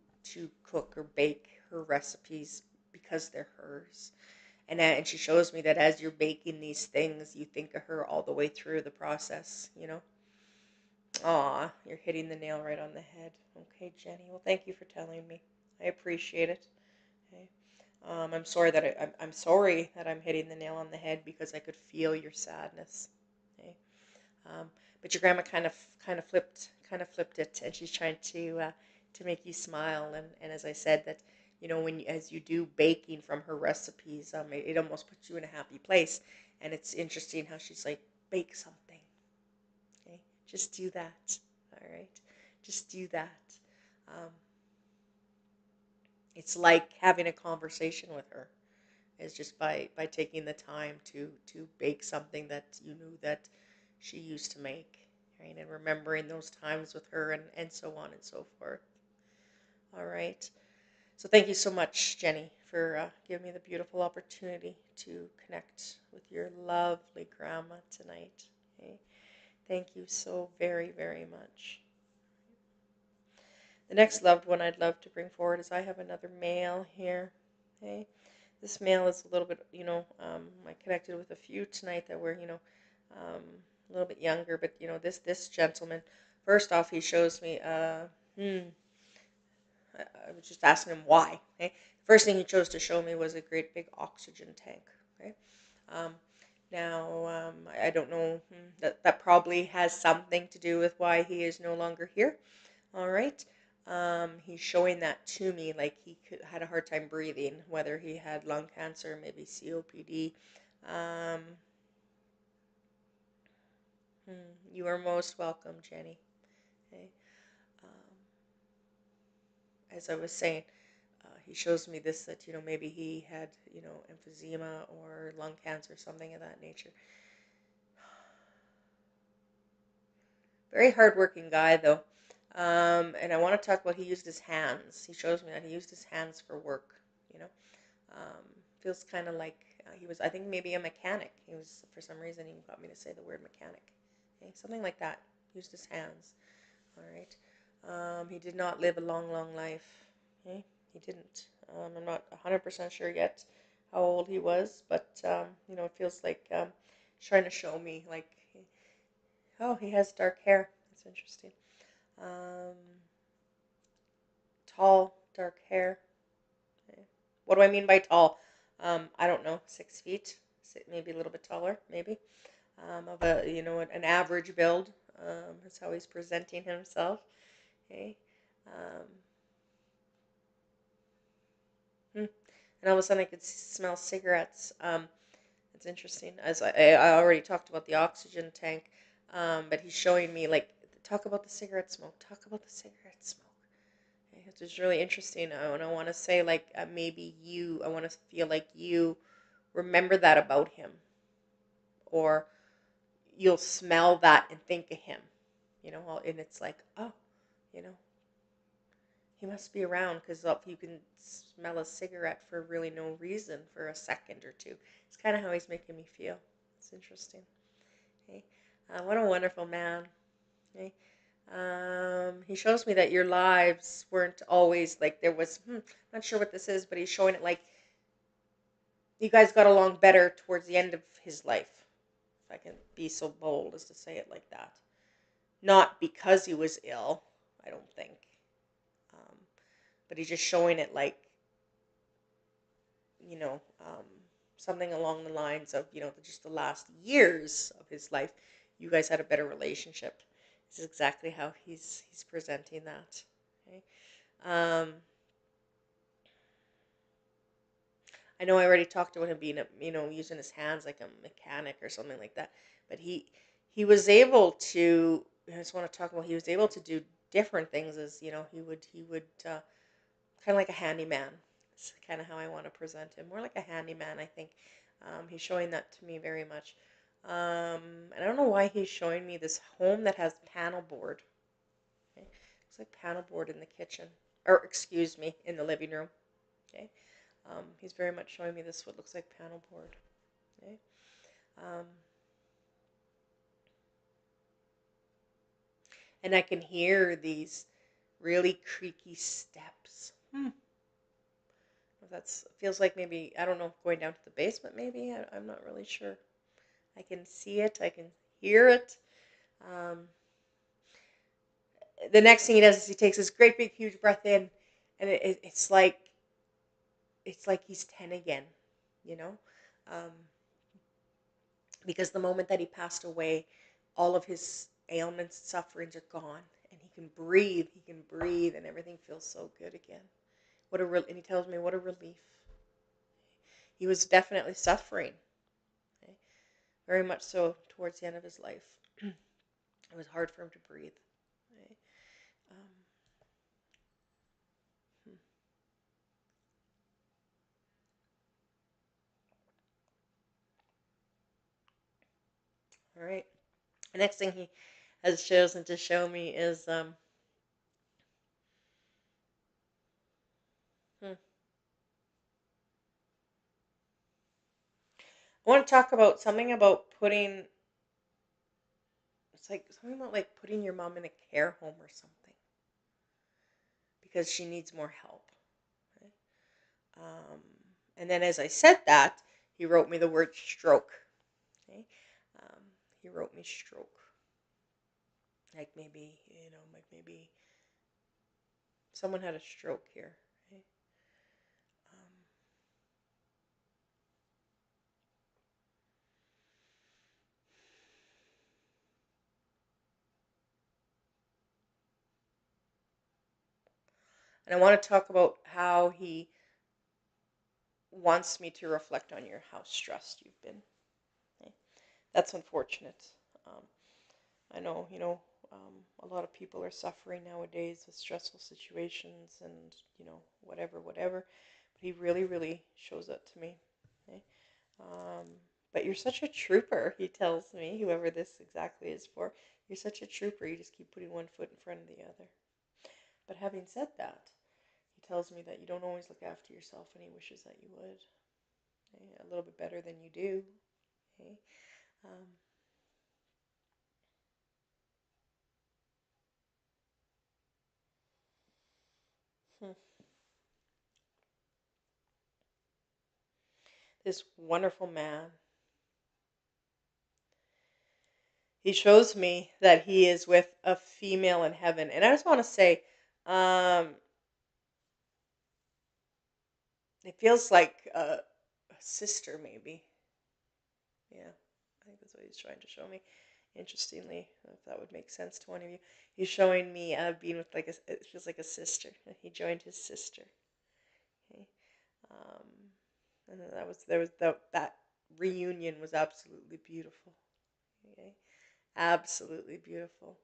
cook or bake her recipes because they're hers. And she shows me that as you're baking these things, you think of her all the way through the process. Aw, you're hitting the nail right on the head. Okay, Jenny. Well, thank you for telling me. I appreciate it. Okay. I'm sorry that I'm sorry that I'm hitting the nail on the head because I could feel your sadness. Okay. Um, but your grandma kind of flipped it, and she's trying to make you smile. And as I said, that as you do baking from her recipes, it almost puts you in a happy place. And it's interesting how she's like, bake something, okay? Just do that, all right? Just do that. Um, it's like having a conversation with her, is just by taking the time to bake something that you knew that she used to make, right? And remembering those times with her, and so on and so forth. All right. So thank you so much, Jenny, for giving me the beautiful opportunity to connect with your lovely grandma tonight. Okay? Thank you so very, very much. The next loved one I'd love to bring forward is I have another male here. Okay? This male is a little bit, I connected with a few tonight that were, a little bit younger, but this gentleman, first off, he shows me, I was just asking him why. Okay, first thing he chose to show me was a great big oxygen tank. Okay, um, now I don't know, that probably has something to do with why he is no longer here. All right. He's showing that to me, like had a hard time breathing, whether he had lung cancer, maybe COPD. Um, you are most welcome, Jenny. Okay. Um, as I was saying, he shows me this, that maybe he had emphysema or lung cancer, something of that nature. Very hardworking guy, though. And I want to talk about, he used his hands. He shows me that he used his hands for work. You know, um, feels kind of like he was, I think, maybe a mechanic. He was, for some reason, he got me to say the word mechanic. Okay, something like that. Used his hands. All right. He did not live a long, long life. Okay, he didn't. I'm not 100% sure yet how old he was, but it feels like he's trying to show me, like, oh, he has dark hair. That's interesting. Um, Tall, dark hair. Okay. What do I mean by tall? I don't know. 6 feet, maybe a little bit taller, maybe. Of a an average build. That's how he's presenting himself. Okay. Um, and all of a sudden I could smell cigarettes. It's interesting. As I already talked about the oxygen tank, but he's showing me, like, talk about the cigarette smoke. Talk about the cigarette smoke. Okay, it's just really interesting. And I want to say, like, maybe I want to feel like you remember that about him, or you'll smell that and think of him. And it's like, oh, you know, he must be around, because you can smell a cigarette for really no reason for a second or two. It's kind of how he's making me feel. It's interesting. Okay. What a wonderful man. Okay. He shows me that your lives weren't always like, there was, not sure what this is, but he's showing it like you guys got along better towards the end of his life, if I can be so bold as to say it like that. Not because he was ill, I don't think. Um, but he's just showing it like, you know, um, something along the lines of, just the last years of his life, you guys had a better relationship. This is exactly how he's presenting that. Okay. Um, I know I already talked about him being, using his hands like a mechanic or something like that, but he was able to. I just want to talk about, he was able to do different things, as he would kind of like a handyman. It's kind of how I want to present him. More like a handyman, I think. He's showing that to me very much. And I don't know why he's showing me this home that has panel board. Okay? Looks like panel board in the kitchen. Or, excuse me, in the living room. Okay. He's very much showing me this, what looks like panel board. Okay. Um, and I can hear these really creaky steps. That's feels like, maybe, I don't know, going down to the basement, maybe. I'm not really sure. I can see it. I can hear it. Um, the next thing he does is he takes this great big huge breath in, and it's like he's 10 again, you know, um, because the moment that he passed away, all of his ailments, sufferings are gone, and he can breathe. He can breathe, and everything feels so good again. And he tells me what a relief. He was definitely suffering, okay? Very much so towards the end of his life. It was hard for him to breathe. Okay? Um, hmm. All right. The next thing he has chosen to show me is I want to talk about something about putting. It's like something about like putting your mom in a care home or something because she needs more help. Okay? Um, and then as I said that, he wrote me the word stroke. Okay? Um, he wrote me stroke. Like maybe someone had a stroke here. Okay? Um, and I want to talk about how he wants me to reflect on how stressed you've been. Okay? That's unfortunate. Um, I know, a lot of people are suffering nowadays with stressful situations and, whatever. But he really, really shows that to me. Okay? Um, but you're such a trooper, he tells me, whoever this exactly is for. You're such a trooper. You just keep putting one foot in front of the other. But having said that, he tells me that you don't always look after yourself and he wishes that you would. Okay? A little bit better than you do. Okay? Um, hmm. This wonderful man, he shows me that he is with a female in heaven. And I just want to say, um, it feels like a sister, maybe. Yeah, I think that's what he's trying to show me. Interestingly, if that would make sense to one of you, he's showing me being with it feels like a sister. He joined his sister. Okay, um, and then that reunion was absolutely beautiful. Okay, absolutely beautiful.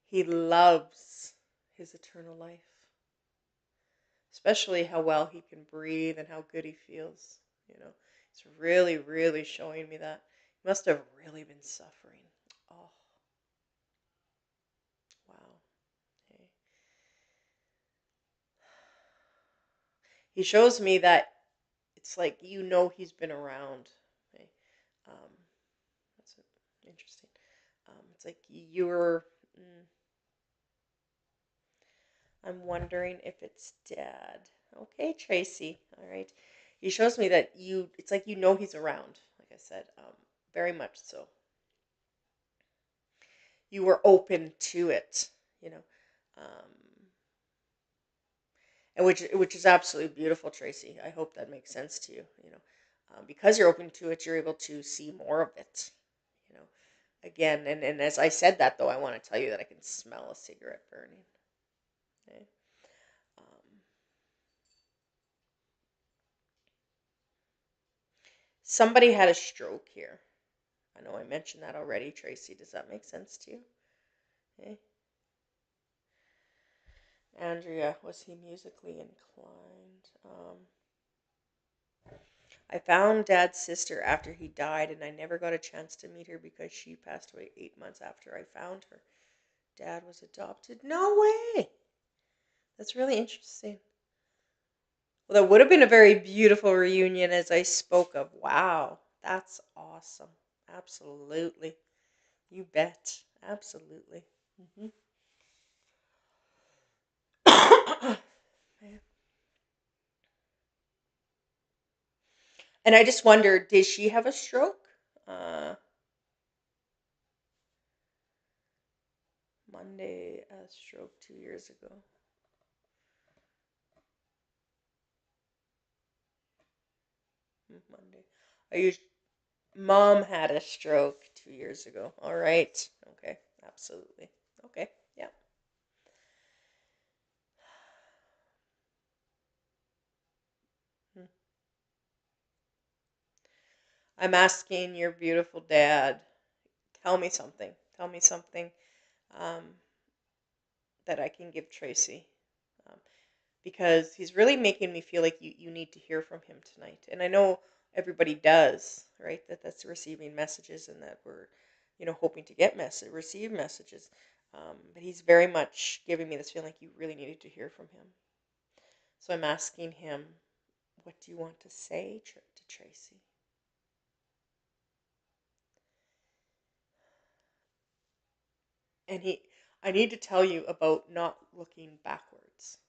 He loves his eternal life, especially how well he can breathe and how good he feels. It's really, really showing me that he must have really been suffering. Oh, wow. Okay. He shows me that it's like he's been around. Okay. Um, that's interesting. It's like you're. Mm, I'm wondering if it's dad. Okay, Tracy. All right. He shows me that it's like he's around, like I said, very much so. You were open to it, you know, and which is absolutely beautiful, Tracy. I hope that makes sense to you, because you're open to it, you're able to see more of it, you know, again. And as I said that, though, I want to tell you that I can smell a cigarette burning. Okay? Um, Somebody had a stroke here. I know I mentioned that already, Tracy. Does that make sense to you? Okay. Andrea, was he musically inclined? I found Dad's sister after he died, and I never got a chance to meet her because she passed away 8 months after I found her. Dad was adopted. No way! That's really interesting. Well, that would have been a very beautiful reunion, as I spoke of. Wow, that's awesome. Absolutely. You bet. Absolutely. Hmm. And I just wonder, did she have a stroke? Uh, Monday, a stroke 2 years ago. Monday. Are you? Mom had a stroke 2 years ago. All right. Okay. Absolutely. Okay. Yeah. Hmm. I'm asking your beautiful dad, tell me something. Tell me something um, that I can give Tracy. Um, because he's really making me feel like you need to hear from him tonight. And I know everybody does, right? That's receiving messages and that we're, hoping to receive messages. But he's very much giving me this feeling like you really needed to hear from him. So I'm asking him, what do you want to say to Tracy? And I need to tell you about not looking backwards,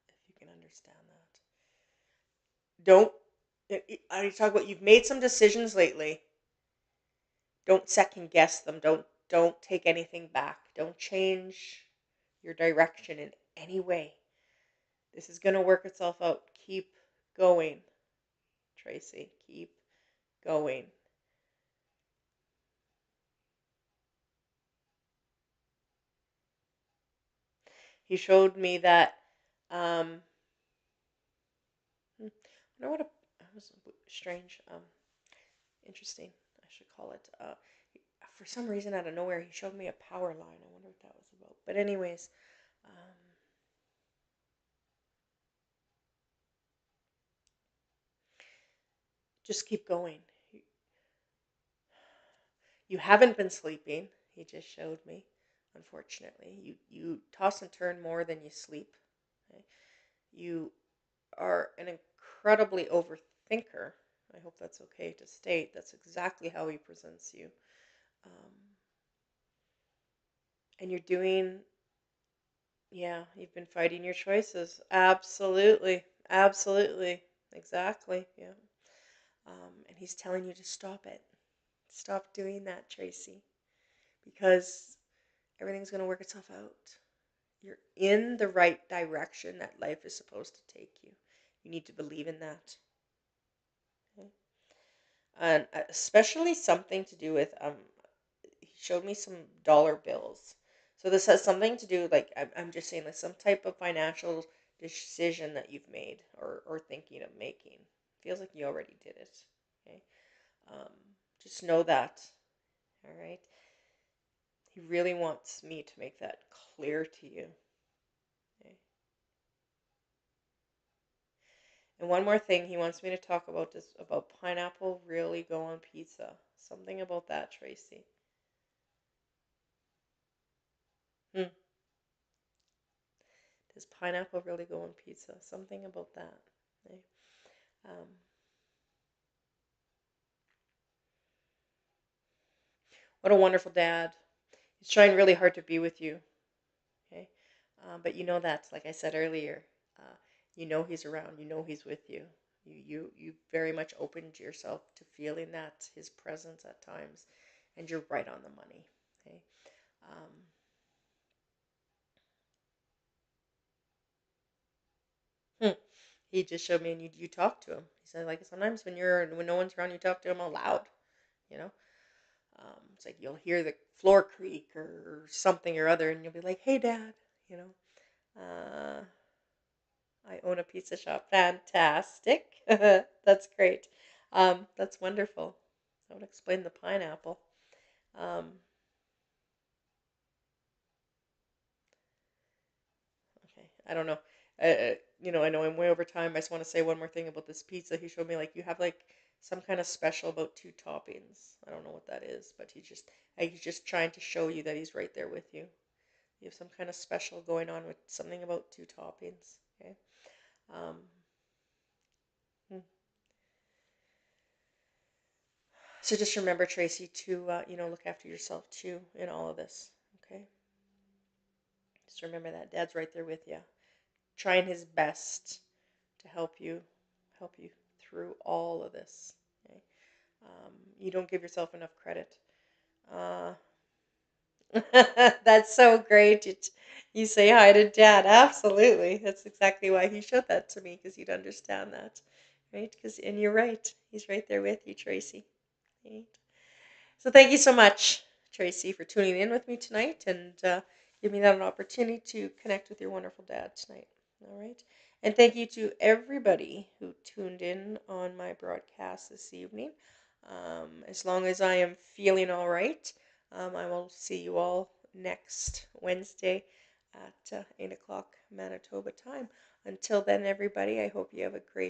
if you can understand that. Don't, I talk about you've made some decisions lately. Don't second guess them. Don't take anything back. Don't change your direction in any way. This is going to work itself out. Keep going, Tracy. Keep going. He showed me that I wonder what that was strange, interesting, I should call it. For some reason out of nowhere he showed me a power line. I wonder what that was about. But anyways, just keep going. You haven't been sleeping, he just showed me. Unfortunately, you toss and turn more than you sleep. Okay? You are an incredibly overthinker. I hope that's okay to state. That's exactly how he presents you. Um, and you're doing, yeah, you've been fighting your choices. Absolutely. Absolutely. Exactly. Yeah. And he's telling you to stop it. Stop doing that, Tracy, because everything's going to work itself out. You're in the right direction that life is supposed to take you. You need to believe in that. Okay? And especially something to do with, he showed me some dollar bills. So this has something to do, like, I'm just saying, like some type of financial decision that you've made or thinking of making. Feels like you already did it. Okay. Um, just know that. All right. He really wants me to make that clear to you. Okay. And one more thing he wants me to talk about is about pineapple really go on pizza. Something about that, Tracy. Hmm. Does pineapple really go on pizza? Something about that. Okay. Um, what a wonderful dad. He's trying really hard to be with you. Okay. But you know that, like I said earlier, uh, you know he's around. You know he's with you. You very much opened yourself to feeling that his presence at times, and you're right on the money. Okay. Um, hmm. He just showed me, and you talk to him. He said, like sometimes when no one's around, you talk to him aloud. You know, it's like you'll hear the floor creak or something or other, and you'll be like, "Hey, Dad," you know. I own a pizza shop. Fantastic. That's great. That's wonderful. That would explain the pineapple. Um, okay, I don't know. I know I'm way over time. I just want to say one more thing about this pizza. He showed me like you have like some kind of special about two toppings. I don't know what that is, but he's just trying to show you that he's right there with you. You have some kind of special going on with something about two toppings. Okay. Um, hmm. So just remember, Tracy, to look after yourself too in all of this. Okay. Just remember that Dad's right there with you, trying his best to help you through all of this. Okay. You don't give yourself enough credit. Uh, that's so great. You say hi to Dad. Absolutely. That's exactly why he showed that to me, because you'd understand that, right? And you're right. He's right there with you, Tracy. Right? So thank you so much, Tracy, for tuning in with me tonight and give me that opportunity to connect with your wonderful dad tonight. All right. And thank you to everybody who tuned in on my broadcast this evening. As long as I am feeling all right, I will see you all next Wednesday at 8 o'clock Manitoba time. Until then, everybody, I hope you have a great